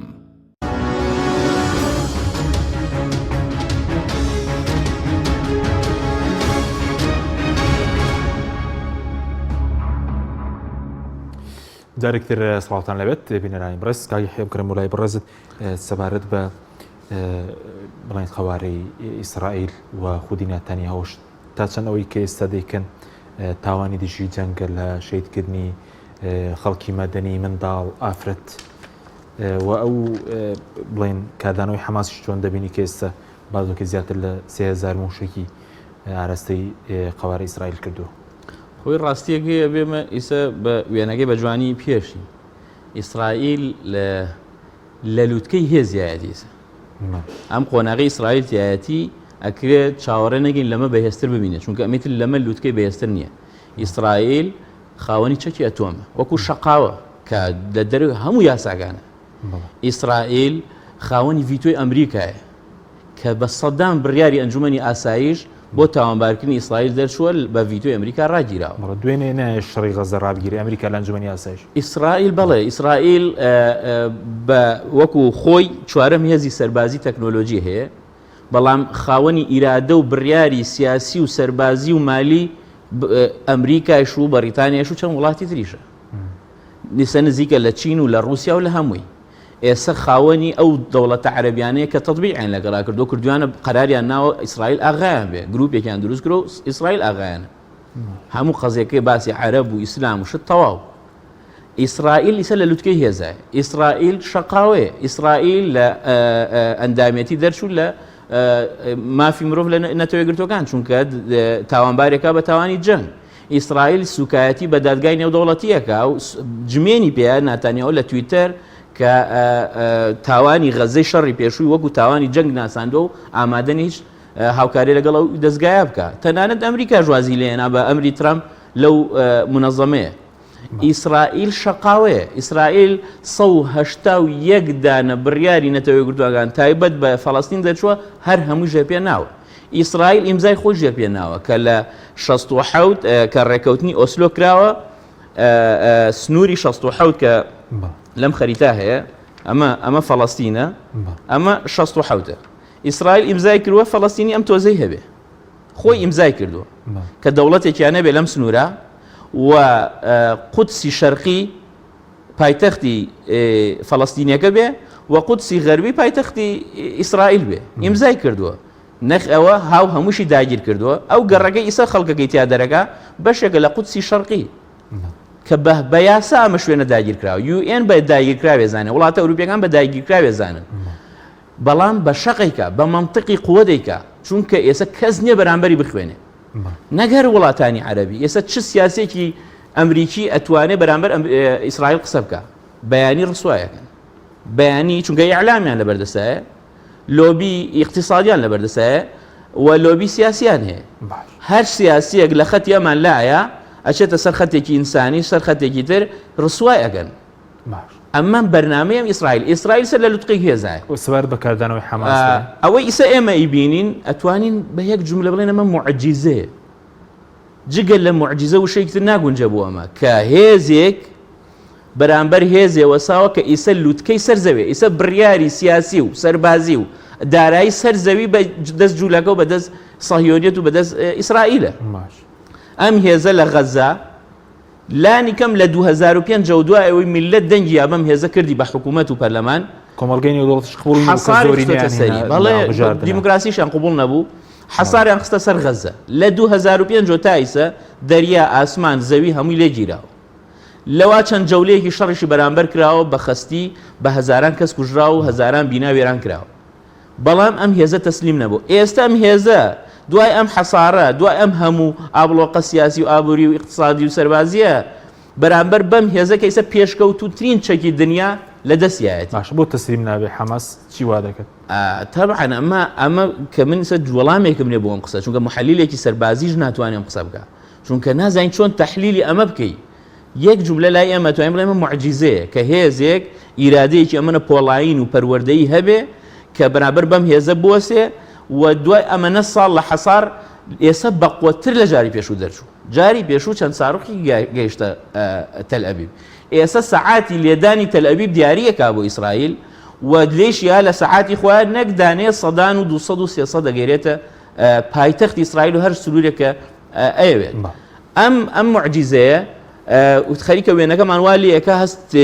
جارێکتر سڵاوتان لەبێت بینەرانی بڕست کاگی حێبکردن وڵای بڕێزت سەبارەت بە بڵێن خەوارەی ئیسرائیل و خودی نەتانیاهوش تا چەند ئەوەی کە ئێستا دەیکەن تاوانی دژی جەنگە لە شەیدکردنی خەڵکی مەدەنی منداڵ ئافرەت و ئەو بڵێن کاردانەوەی حەماسیش چۆن دەبینی کە ئێستا بازۆکە زیاتر لە 3000 موشکی ئاراستەی خەوارە ئیسرائیل کردووە. خۆی ڕاستیەکەی بێمە ئیسە بە وێنەکەی بە جوانی پێشی ئیسرائیل لە لووتکەی هێزیایەتیسە ئەم قۆناغی ئیسرائیل تایەتی ئەکرێت چاوەڕێ نەگەین لەمە بەهێزتر ببینێت چونکە ئەمیتر لەمە لووتکەی بەهێزتر نییە. ئیسرائیل خاوەنی چەکی ئەتۆمە وەکو شەقاوە کە لە دەروی هەموو یاساگانە. ئیسرائیل خاوەنی ڤیتۆی ئەمریکایە کە بە سەدام بڕیاری ئەنجومەنی ئاسایش بۆ تاوانبارکردنی ئیسرائیل دەرچووە بە ڤیتۆی ئەمریکا ڕاگیراوە. دوێنێ نایە شەڕی غەزە ڕابگیری ئەمریکا لە ئەنجومەنی ئاسایش. ئیسرائیل بەڵێ ئیسرائیل بە وەکو خۆی چوارەم هێزی سەربازی تەکنۆلۆژی هەیە، بەڵام خاوەنی ئیرادە و بڕیاری سیاسی و سەربازی و مالی ئەمریکایش و بەریتانیاش و چەند وڵاتی تریشە. نیسە نزیکە لە چین و لە رووسیا و لە هەمووی. ئێستا خاوەنی ئەو دەوڵەتە عەرەبیانەیە کە تەطبیعیان لەگەڵا کردو کردویانە قەراریان ناوە ئیسرائیل ئاغایان بێ، گروپێکیان دروست کرد و ئیسرائیل ئاغایانە. هەموو قەزێکەی باسی عەرەب و ئیسلام و شت تەواو. ئیسرائیل ئیسە لە لوتکەی هێزایە، ئیسرائیل شەقاوەیە، ئیسرائیل لە ئەندامەتی دەرچوو لە مافی مرۆڤ لە نەتەوەیەگرتوەکان، چونکە تاوانبارێکا بە تاوانی جەنگ. ئیسرائیل سوکایەتی بە دادگای نێودەوڵەتیەکە و جمێنی پێە ناتانیەوە لە تویتەر کە تاوانی غەزەی شەڕی پێشووی وەکو تاوانی جەنگ ناساندۆ و ئامادە هیچ هاوکاری لەگەڵ ئەو دەستگایە بکە. تەنانەت ئەمریکا ژوازی لێنا بە ئەمری ترامپ لەو منەظەمەیە. ئیسرائیل شەقاوەیە، ئیسرائیل 181 دانە بڕیاری نەتەوەیەکگرتووەکان تایبەت بە فەڵەستین دەرچووە هەر هەموو ژێر پێ ناوە. ئیسرائیل ئیمزای خۆی ژێر پێ ناوە کە لە 67 کە ڕێکەوتنی ئۆسلۆ کراوە، سنووری 67 کە لەم خەریتا هەیە، ئەمە فەڵەستینە، ئەمە 67. ئیسرائیل ئیمزای کردووە فەڵەستینی ئەم تۆزەی هەبێ، خۆی ئیمزای کردووە کە دەوڵەتێکیان نەبێ لەم سنوورە و قودسی شەرقی پایتەختی فەڵەستینیەکە بێ و قودسی غەربی پایتەختی ئیسرائیل بێ، ئیمزای کردووە. نەخ ئەوە هاو هەمووشی داگیر کردووە. ئەو گەڕەکەی ئیسا خەڵکەکەی تیا دەرەکە بەشێکە لە قودسی شەرقی کە بە یاسا ئەمە شوێنە داگیرکراوە. UN بە داگیرکراوێزانێ، وڵاتە ئەوروپیەکان بە داگیرکراوێزانن، بەڵام بە شەقێکە بە مەنطقی قووەدەیکە، چونکە ئێستا کەس نییە بەرامبەری بخوێنێ نەگەر وڵاتانی عەرەبی. ئێستا چ سیاسێکی ئەمریکی ئەتوانێ بەرامبەر ئیسرائیل قسە بکە؟ بەیانی ڕسوایەکەن، بەیانی، چونکە ئیعلامیان لەبەردەستایە، لۆبی ئیقتصادیان لەبەردەستایە و لۆبی سیاسیان هەیە. هەر سیاسیەک لە خەتی ئەمان لایە ئەچێتە سەر خەتێکی ئینسانی، سەر خەتێکی تر ڕسوای ئەگەن. ئەمە بەرنامەیەم ئیسرائیل سەر لە لوتقەی هێزایە و سەبارەت بەکاردانەوەی حەماس. ئەوەی ئیسا ئێمە ئیبینین ئەتوانین بە یەک جملە بڵێن ئەمە موعجیزەیە. جگە لە موعجیزە و شەیەکی تر ناگونجە بۆ ئەمە کە هێزێک بەرامبەر هێزێ وەساوە کە ئیسە لوتکەی سەر زەوێ، ئیسە بڕیاری سیاسی و سەربازی و دارایی سەر زەوی بە دەست جوولەکە و بەدەست سەهیۆنیەت و بەدەست ئیسرائیلە. ئەم هێزە لە غەزە لانی کەم لە 2005 دوای ئەوەی میلەت دەنگی ئەمەم هێزە کردی بە حکوومەت و پەرلەمان، کۆمەڵگەی نێودەوڵەتیش قبوڵ بەڵێ دیموکراسیشان قبوڵ نەبوو، حەساریان خستە سەر غەزە. لە 2005 تا ئیسە دەریا، ئاسمان، زەوی هەمووی لێگیراوە. لەوا چەند جەولەیەکی شەڕیشی بەرامبەر کراوە بە خەستی، بە هەزاران کەس کوژراوە و هەزاران بینا وێران کراوە. بەڵام ئەم هێزە تەسلیم نەبوو. ئێستا ئەم هێزە دوای ئەم حەسارە، دوای ئەم هەموو ئابڵۆقە سیاسی و ئابووری و اقتصادی و سەربازیە، بەرامبەر بەم هێزە کە ئیسە پێشکەوتووترین چەکی دنیا لە دەستیایەتی. باش بۆ تەسلیم نابێ حەماس چی وا دەکەت؟ تەبعەن ئەمە کە من وەڵامێکم لێ بۆ ئەم قسە، چونکە محەلیلێکی سەربازیش ناتوانێ ئەم قسە بکە، چونکە نازانین چۆن تەحلیلی ئەمە بکەی. یەک جملە لای ئێمە توانین بڵێمە موعجیزەیە کە هێزێک ئیرادەیەکی ئەمەنە پۆڵاین و پەروەردەیی هەبێ کە بەرامبەر بەم هێزە بوەسێ و دوای ئەمەنە ساڵ لە حەسار ئێستا بەقوەتر لە جاری پێشوو دەرچوو. جاری پێشوو چەند ساڕوخی گەیشتە تەل ئەبیب. ئێستا سەعاتی لێدانی تەل ئەبیب دیارەکە بۆ ئیسرائیل و لێشیا لە سەعاتی خۆیان نەک دانێ سەدان و 200 و 300 دەگەرێتە پایتەختی ئیسرائیل و هەر سنوورێکە ئەیەوێت. ئەم موعجیزەیە خەریکە وێنەکەمان وا لێەکە هەست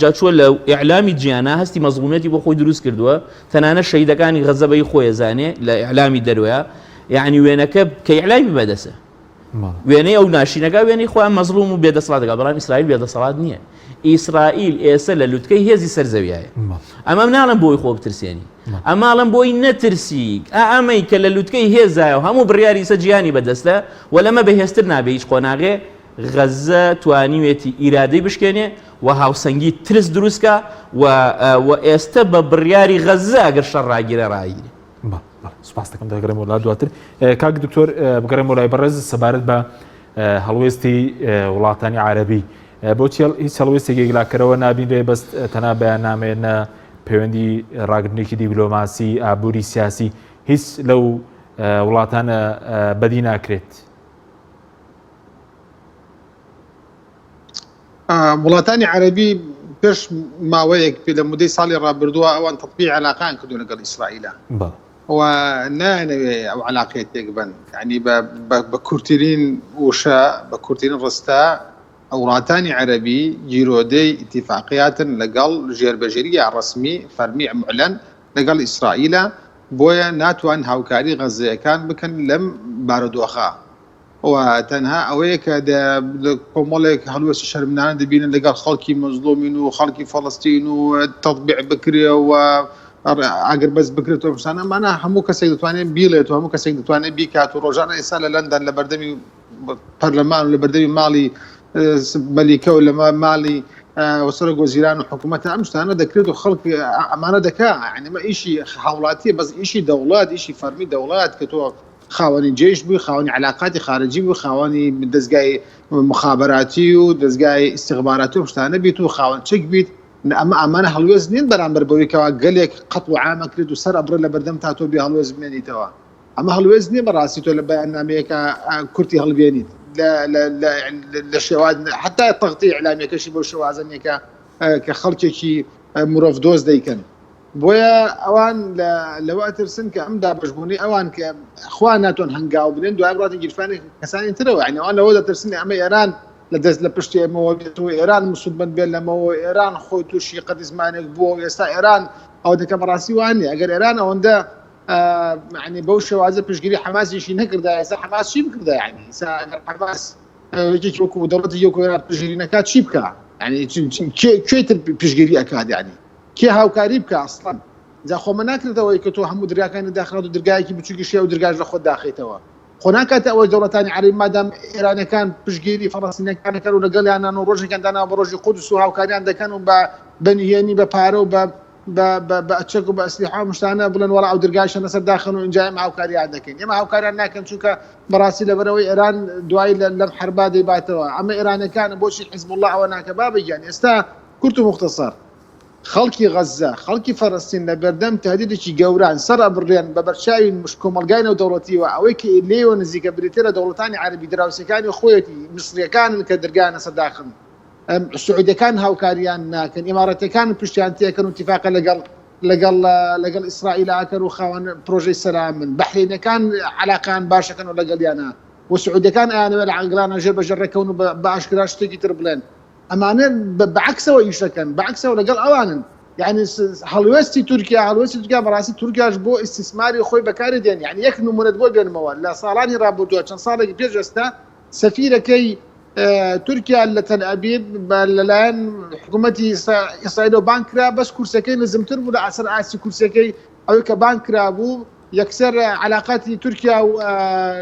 جاچووە لە ئیعلامی جیانە هەستی مەزڵومیەتی بۆ خۆی دروست کردووە، تەنانە شەیدەکانی غەزەبەی خۆی زانێ لە ئیعلامی دەروەیە، یعنی وێنەکە کە ئیعلامی بەدەسە، وێنەی ئەو ناشینەکە وێنەی خۆیان مەزڵوم و بێدەسەڵاتەکە، بەڵام ئیسرائیل بێدەسەڵات نییە. ئیسرائیل ئێستا لە لوتکەی هێزی سەرزەویایە. ئەمە ناڵم بۆی خۆ بترسێنی، ئەماڵم بۆی نەترسی، ئەمەی کە لە لوتکەی هێزایە و هەموو بڕیاری سە جیانی بەدەستە و لەمە بەهێزتر نابێ هیچ قۆناغێ غەزە توانیوێتی ئیرادەی بشکێنێ و هاوسەنگی ترس دروستکە و ئێستا بە بڕیاری غەزە ئەگەر شەڕ ڕاگیرە ڕاگیرێ. سپاس دەکەم دەگەڕێمەوە لا دواتر. کاک دکتۆر بگەڕێمەوە لای بەڕێز سەبارەت بە هەڵوێستی وڵاتانی عربی بۆچی هیچ هەڵوێستێکی گلاکەرەوە نابینرێ بەست تەنها بەیاننامێنە پەیوەندی ڕاگرنتێکی دیبلۆماسی ئابووری سیاسی هیچ لەو وڵاتانە بەدی ناکرێت؟ وڵاتانی عربی پێش ماوەیەک پێ لە مودەی ساڵی ڕابردووە ئەوان تطبیع علاقان کردو لەگەڵ ئیسرائیلە و نانەوێ ئەو علاقەیە تێک بن، یعنی بە کورتترین وشە بە کورتترین ڕستا وڵاتانی عربی گیرۆدەی ئیتیفاقیاتن لەگەڵ ژێربەژێریە ڕسمی فەرمی معلەن لەگەڵ ئیسرائیلە، بۆیە ناتوان هاوکاری غەزەیەکان بکەن لەم بارودۆخە و تەنها ئەوەیە کە کۆمەڵێک هەڵوێستی شەرمنانە دەبینن لەگەڵ خەڵکی مەزلومین و خەڵکی فەڵەستین و تەطبیع بکرێ و ئەگەر بەس بکرێتەوە شتانە مانە هەموو کەسێک دەتوانێت بیڵێت و هەموو کەسێک دەتوانێت بیکات و ڕۆژانە ئێستا لە لەندەن لە بەردەمی پەرلەمان و لە بەردەمی ماڵی مەلیکە و لە ماڵی وەسەرە گۆزیران و حکوومەت ئەم شتانە دەکرێت و خەڵک ئەمانە دەکا، یعنی ئیشی هاوڵاتیە بەس ئیشی دەوڵات ئیشی فەرمی دەوڵات کە تۆ خاوەنی جێش بووی، خاوەنی علاقاتی خارجی بوو، خاوەنی دەستگای مخابراتی و دەستگای استیخباراتی و شتانە بیت و خاوەن چێک بیت، ئەمە ئەمانە هەڵوێز نین بەرامبەر بەوەیکەوە گەلێک قەت و عامەکرێت و سەر ئەبرە لە بەردەم تا تۆ بێ هەڵوێز بمێنیتەوە. ئەمە هەڵوێز نییە بەڕاستی تۆ لە بەیاننامەیەکە کورتی هەڵبێنیت لە شێواد حتا تەغطیە ئیعلامیەکەشی بۆ شێوازەنێکە کە خەڵکێکی مرۆڤ دۆست دەیکەن. بۆیە ئەوان لەوە ترسن کە ئەم دابەشبوونی ئەوان کە خوا ناتوان هەنگاو بنێن دوای بڕاتە گیرفانی کەسانی ترەوە، یعنی ئەوان لەوە دەترسن ئەمە ئێران لە دەست لە پشتی ئێمەوە بێتەوە، ئێران مسودبەت بێت لەمەوە، ئێران خۆی تووشی قەت زمانێک بووە و ئێستا ئێران ئەو دەکە بەڕاستی وانێ ئەگەر ئێران ئەوەندە يعني بەو شێوازە پشتگیری حماسیشی نەکردا، ئێستا حماس چی بکردا؟ يعني ئێستا ئەگەر حماس وەکو دەوڵەتی یەکۆ پشتگیری نەکات چی بکە؟ يعني کوێتر پشتگیری ئەکات؟ يعني کێ هاوکاری بکە ئەسڵەن؟ جا خۆمە ناکرێتەوەی کە تۆ هەموو دەرگاکانی داخرات و دەرگایەکی بچووکی شێ و دەرگاش لە خۆت داخیتەوە. خۆ ناکاتە ئەوەی دەوڵەتانی عەرەبی مادام ئێرانەکان پشتگیری فەڵەستینیەکانەکەن و لەگەڵیانان و ڕۆژێکیان دانا بە ڕۆژی قودس و هاوکاریان دەکەن و بە نهێنی بە پارە و بە ئەچەک و بە ئەسلیحا و شتانە بڵێن وەڵا ئەو دەرگایشە لەسەر داخن و ئینجا ئێمە هاوکاریان دەکەین. ئێمە هاوکاریان ناکەن چونکە بەڕاستی لەبەرەوەی ئێران دوای لەم حربا دەیباتەوە. ئەمە ئێرانەکان بۆچی حیزب الله ئەوە ناکە بابەیان؟ ئێستا کورت و مختصر خەڵکی غەزە خەڵکی فەڵەستین لە بەردەم تهدیدێکی گەوران سەر ئەبڕێن بە بەرچاوی کۆمەلگای دەوڵەتیوە ئەوەی کە لێوە نزیکە بریتە لە دەوڵەتانی عەربی دراوسەکانی خۆیەتی میسریەکانن کە دەرگانە سەر داخن، سعودیەکان هاوکاریان ناکەن، ئیمارەتەکان پشتیان تێکەن و اتیفاقە لەگەڵ ئیسرائیلەکەن و خاوەن پرۆژەی سەلامن، بەحرینەکان علاقان باشەکەن و لەگەڵیانە و سعودیەکان ئەیانەوێت لە عەنگڵانە ژێر بەژێڕەکەون و بە ئاشکرا شتێکی تر بڵێن. ئەمانە بەعکسەوە ئیشەکەن، بەعکسەوە لەگەڵ ئەوانن. يعني هەڵوێستی تورکیا بەڕاستی تورکیاش بۆ ئیستیسماری خۆی بەکاری دێن. يعني یەک نمونەت بۆ بێنمەوە لە ساڵانی ڕابردووە چەند ساڵێکی پێش ئێستا سەفیرەکەی تورکیا لە تەل ئەبیب لەلایەن حکوومەتی ئیسرائیل و بانکرا، بەس کورسەکەی نزمتر بوو لە ئاسەر ئاسی کورسەکەی ئەوەی کە بانکرا بوو یەکسەر علاقاتی تورکیا و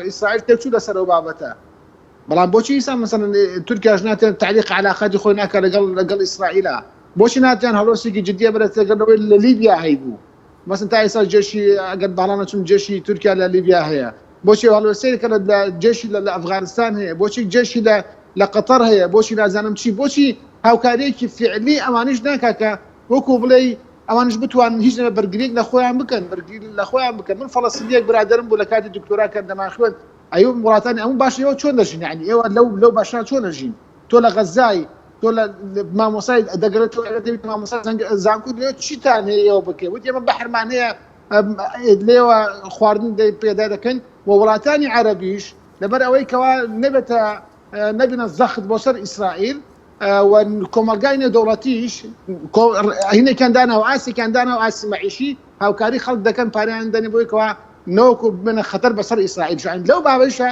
ئیسرائیل تێکچوو لەسەر ئەو بابەتە. بەڵام بۆچی ئیسا مەسەڵەن تورکیاش ناتوان تعلیق علاقاتی خۆی ناکە لەگەڵ ئیسرائیلە؟ بۆچی ناتوان هەڵۆسێکی جدیە بێت لەگەڵەوەی لە لیبیا هەیبوو؟ مەسەڵەن تا ئێستا جێشی ئەگەر باڵانە چون جێشی تورکیا لە لیبیا هەیە، بۆچی هەڵوێستەیەکە لە جێشی لە ئەفغانستان هەیە، بۆچی جێشی لە قەتەر هەیە، بۆچی نازانم چی، بۆچی هاوکاریەکی فعلی ئەوانش ناکاکە وەکو بڵێ ئەوانش بتوانن هیچ بەرگریک لە خۆیان بکەن. من فەڵەستینیەک برادرم بوو لە کاتی دکتۆرا کە دەمان خوێن، ئەوە وڵاتانی ئەموو باش ئێوە چۆن دەژین؟ يعني ئێوە لەو باشان چۆن دەژین؟ تۆ لە غەزای تۆ لە مامۆسای دەگەرێتەوە دەبێت مامۆسای زانکۆ لێ چیتان هەیە ئێوە بکەیت؟ وتی ئێمە بەحرمان هەیە لێوە خواردن پێدا دەکەن و وڵاتانی عەرەبیش لەبەر ئەوەی کەوا نەبینە زەخت بۆ سەر ئیسرائیل و کۆمەلگای نێودەوڵەتیش هینێکیان دانا و ئاسێکیان دانا و ئاسی مەعیشی هاوکاری خەڵک دەکەن پاریان دەنێ بۆی کەوا نەوەکو بنە خەتەر بەسەر ئیسرائیل شوین لەو بابەشە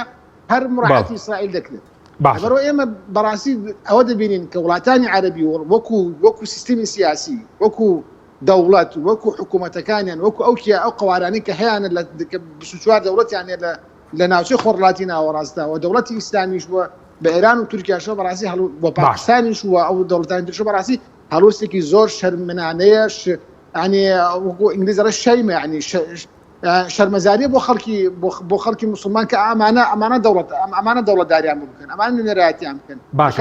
هەر مڕاعەتی ئیسرائیل دەکرێت. بەڕۆ ئێمە بەڕاستی ئەوە دەبینین کە وڵاتانی عەرەبی وەکو سیستمی سیاسی، وەکو دەوڵەت، وەکو حکوومەتەکانیان، وەکو ئەو قوارانی کە هەیەە لە 24 دەوڵەتیان لە ناوچەی خۆڕڵاتی ناوەڕاستدا و دەوڵەتی ئیسلامیش بووە بە ئێران و تورکیاشە بەڕاستی بۆ پاکستانیش وە ئەو دەوڵەتانی ترشە بەڕاستی هەڵوێستێکی زۆر شەرمنانەیە، ینی وەکو ئینگلیزیەڕە شەیمە، ینی شەرمەزاری بۆ خەڵکی مسلمان کە ئەمانە دەوڵەتداریان بکەن ئەمان نوێنەرایەتیان بکەن باشە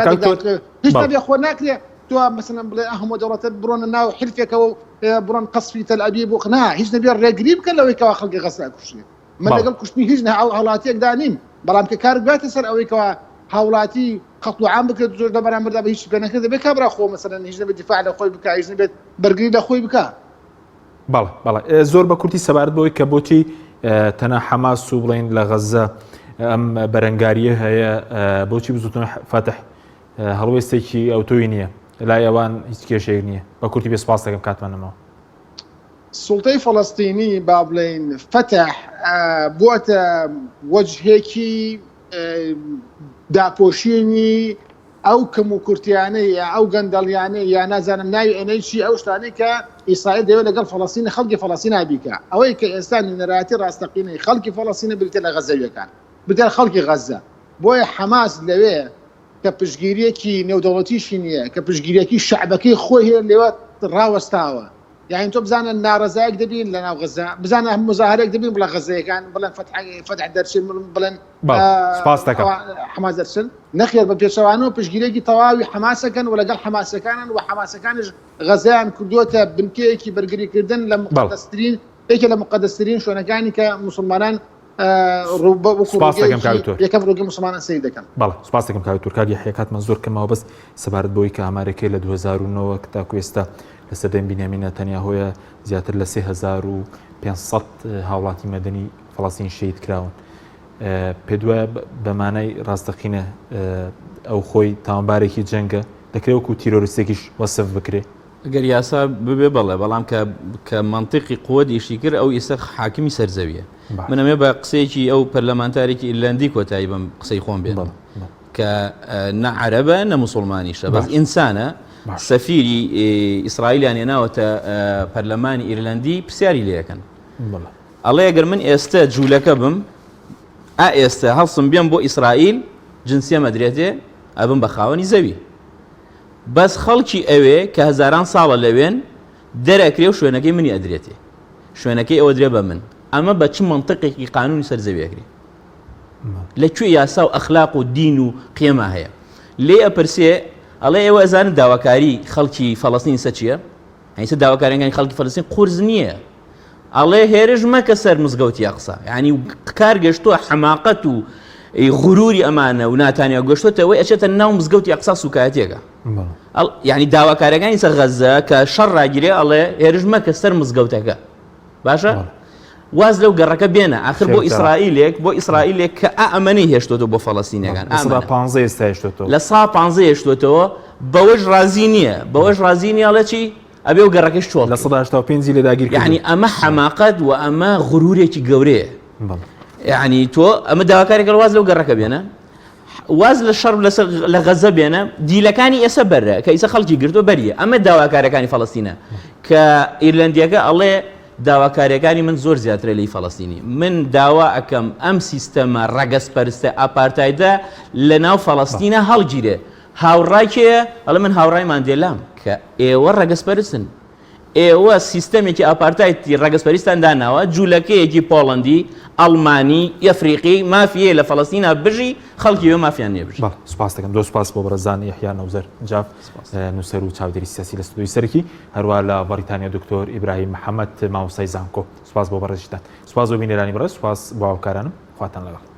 هیچ نەبێ خۆ ناکرێ تو مثلا بڵێ هەموو دەوڵەتت بڕۆنە ناو حلفێکەوە بڕۆن قەسفی تەلعەبیب بۆ قنا هیچ نەبێ ڕێگری بکەن لەوەی کەوا خەڵکی غەزا کوشتێ من لەگەڵ کوشتنی هیچ هاوڵاتیەکدا نیم بەڵام کە کار بێتە سەر ئەوەی کەوا هاوڵاتی قەتڵ و عام بکرێت زۆر لە بەرامبەردا بە هیچ پێ نەکرێت دەبێت کابرا خۆ مثلا هیچ نەبێت دیفاع لە خۆی بکە هیچ نەبێت بەرگری لە خۆی بکە بەڵێ زۆر بە کورتی سەبارەت بەوەی کە بۆچی تەنە حەماس و بڵین لە غەزە ئەم بەرەنگاریە هەیە بۆچی بزوتون فاتح هەڵوێستێکی ئەوتۆی نییە لای ئەوان هیچ کێشەیەک نییە بە کورتی بێ سپاس دەکەم کاتمانەمەوە سوڵتەی فەڵەستینی با بڵێن فتح بووەتە وەجهێکی داپۆشینی ئەو کەم و کورتیانەی ئەو گەندەڵیانەی یا نازانم ناوی ئەنەی چی ئەو شتانەی کە ئیسرائیل دەوێت لەگەڵ فەڵەستینی خەڵکی فەڵەستین بیکە ئەوەی کە ئێستا نوێنەرایەتی ڕاستەقینەی خەڵکی فەڵەستینە بریتە لە غەزەویەکان بریتە خەڵکی غەزە بۆیە حەماس لەوێ کە پشگیریەکی نێودەوڵەتیشی نییە کە پشگیریەکی شەعبەکەی خۆی هەیە لێوە ڕاوەستاوە یعنی تۆ بزانە ناڕەزایەک دەبین لە ناو غەزە بزانە مزاهرەیەک دەبین بڵە غەزەیەکان بڵێن فتح دەرچین بڵێن سپاس دەکەم حەماس دەرچن نەخێر بە پێچەوانەوە پشگیرێکی تەواوی حەماسەکەن و لەگەڵ حەماسەکانن و حەماسەکانش غەزەیان کردووەتە بنکەیەکی بەرگریکردن لە مقدەسترین یەکێ لە مقدەسترین شوێنەکانی کە مسلمانان یەکەم ڕۆگی مسلمانان سەیر دەکەن بەڵێ سپاس دەکەم کاوی تورکار یحیەکاتمان زۆر کەمەوە بەس سەبارەت بەوەی کە ئامارەکەی لە 2009 تاکو ئێستا لە سەردەمی بینیامین نەتەنیاهۆیە زیاتر لە 3500 هاوڵاتی مەدەنی فەڵەستین شەهید کراون پێ دوایە بەمانای ڕاستەقینە ئەو خۆی تاوانبارێکی جەنگە دەکرێت وەکو تیرۆریستێکیش وەسف بکرێ ئەگەر یاسا ببێ بەڵێ بەڵام کە منطقی قووە دیشی کرد ئەو ئێستا حاکمی سەرزەویە منەمێ بە قسەیەکی ئەو پەرلەمانتارێکی ئیرلندی کۆتایی بم قسەی خۆم بێت کە نە عەرەبە نە موسڵمانیشە بەس ئینسانە سەفیری ئیسرائیلیان هێناوەتە پەرلەمانی ئیرلندی پرسیاری لێەکەن ئەڵێ ئەگەر من ئێستا جوولەکە بم ئێستا هەڵسم بێم بۆ ئیسرائیل جنسیە مەدرێتێ ئەبم بە خاوەنی زەوی بەس خەڵکی ئەوێ کە هەزاران ساڵە لەوێن دەرەکرێ و شوێنەکەی منی ئەدرێتێ شوێنەکەی ئەوە درێ بە من ئەمە بە چ منطقێکی قانونی سەرزەویەکری لەکوێ یاسا و ئەخلاق و دین و قیمە هەیە لێ ئەپرسێ ئەڵێ ئێوە ئەزانن داواکاری خەڵکی فەڵەستین سە چییە؟ هەیسە داواکاریەکانی خەڵکی فەڵەستین قورس نییە ئەڵێ هێرش مەکە سەر مزگەوتی یا قسە یعنی کار گەشتووە حەماقەت و غروری ئەمانە و ناتانیا گەشتوتەوەی ئەچێتە ناو مزگەوتی یا قسە سوکایەتێکە یعنی داواکاریەکانی سەر غەزە کە شەڕ ڕاگیرێ ئەڵێ هێرش مەکە سەر مزگەوتەکە باشە؟ واز لەو گەڕەکە بێنە ئاخر بۆ ئیسرائیلێک کە ئەمەنەی هێشتۆتەوە بۆ فەڵەستینەکان لە 150 هێشتۆتەوە بەوەش رازی نییە ئەڵێ چی ئەبێ و گەڕەکەش چۆڵ لە 185 لە داگیر یعنی ئەمە حەماقەت و ئەمە غرورێکی گەورەیە یعنی تۆ ئەمە داواکارێکە واز لەو گەڕەکە بێنە واز لە شەڕ لە غەزە بێنە دیلەکانی ئێستا بەرە کە ئیسە خەڵکی گرتووە بەریە ئەمە داواکارەکانی فەڵەستینە کە ئیرلندیەکە ئەڵێ داواکاریەکانی من زۆر زیاترە لی فەڵەستینی من داوا ئەەکەم ئەم سیستەمە ڕەگەسپەرستە ئاپارتایدا لە ناو فەڵەستینە هەڵگیرێ هاوڕایکێ ئەڵە من هاوڕای ماندێلام کە ئێوە ڕەگەسپەرستن ئێوە سیستەمێکی ئاپارتایتی ڕەگەسپەریستان داناوە جوولەکەیەکی پۆڵەندی ئەڵمانی ئەفریقی مافیە لە فەڵەستینە بژی خەڵکی وێ مافیان نێبژ سپاس دەکەم دۆ سپاس بۆ بەڕێزان یحیا نەوزەر جاف نووسەر و چاودێری سیاسی لە ستودیۆی سەرکی هەروە لە بەریتانیا دکتۆر ئیبراهیم محەممەد مامۆستای زانکۆ سپاس بۆ بەڕێژتان سپاس بۆ بینێرانی بەڕێز سپاس بۆ هاوکارانم خواتان لەگەڵ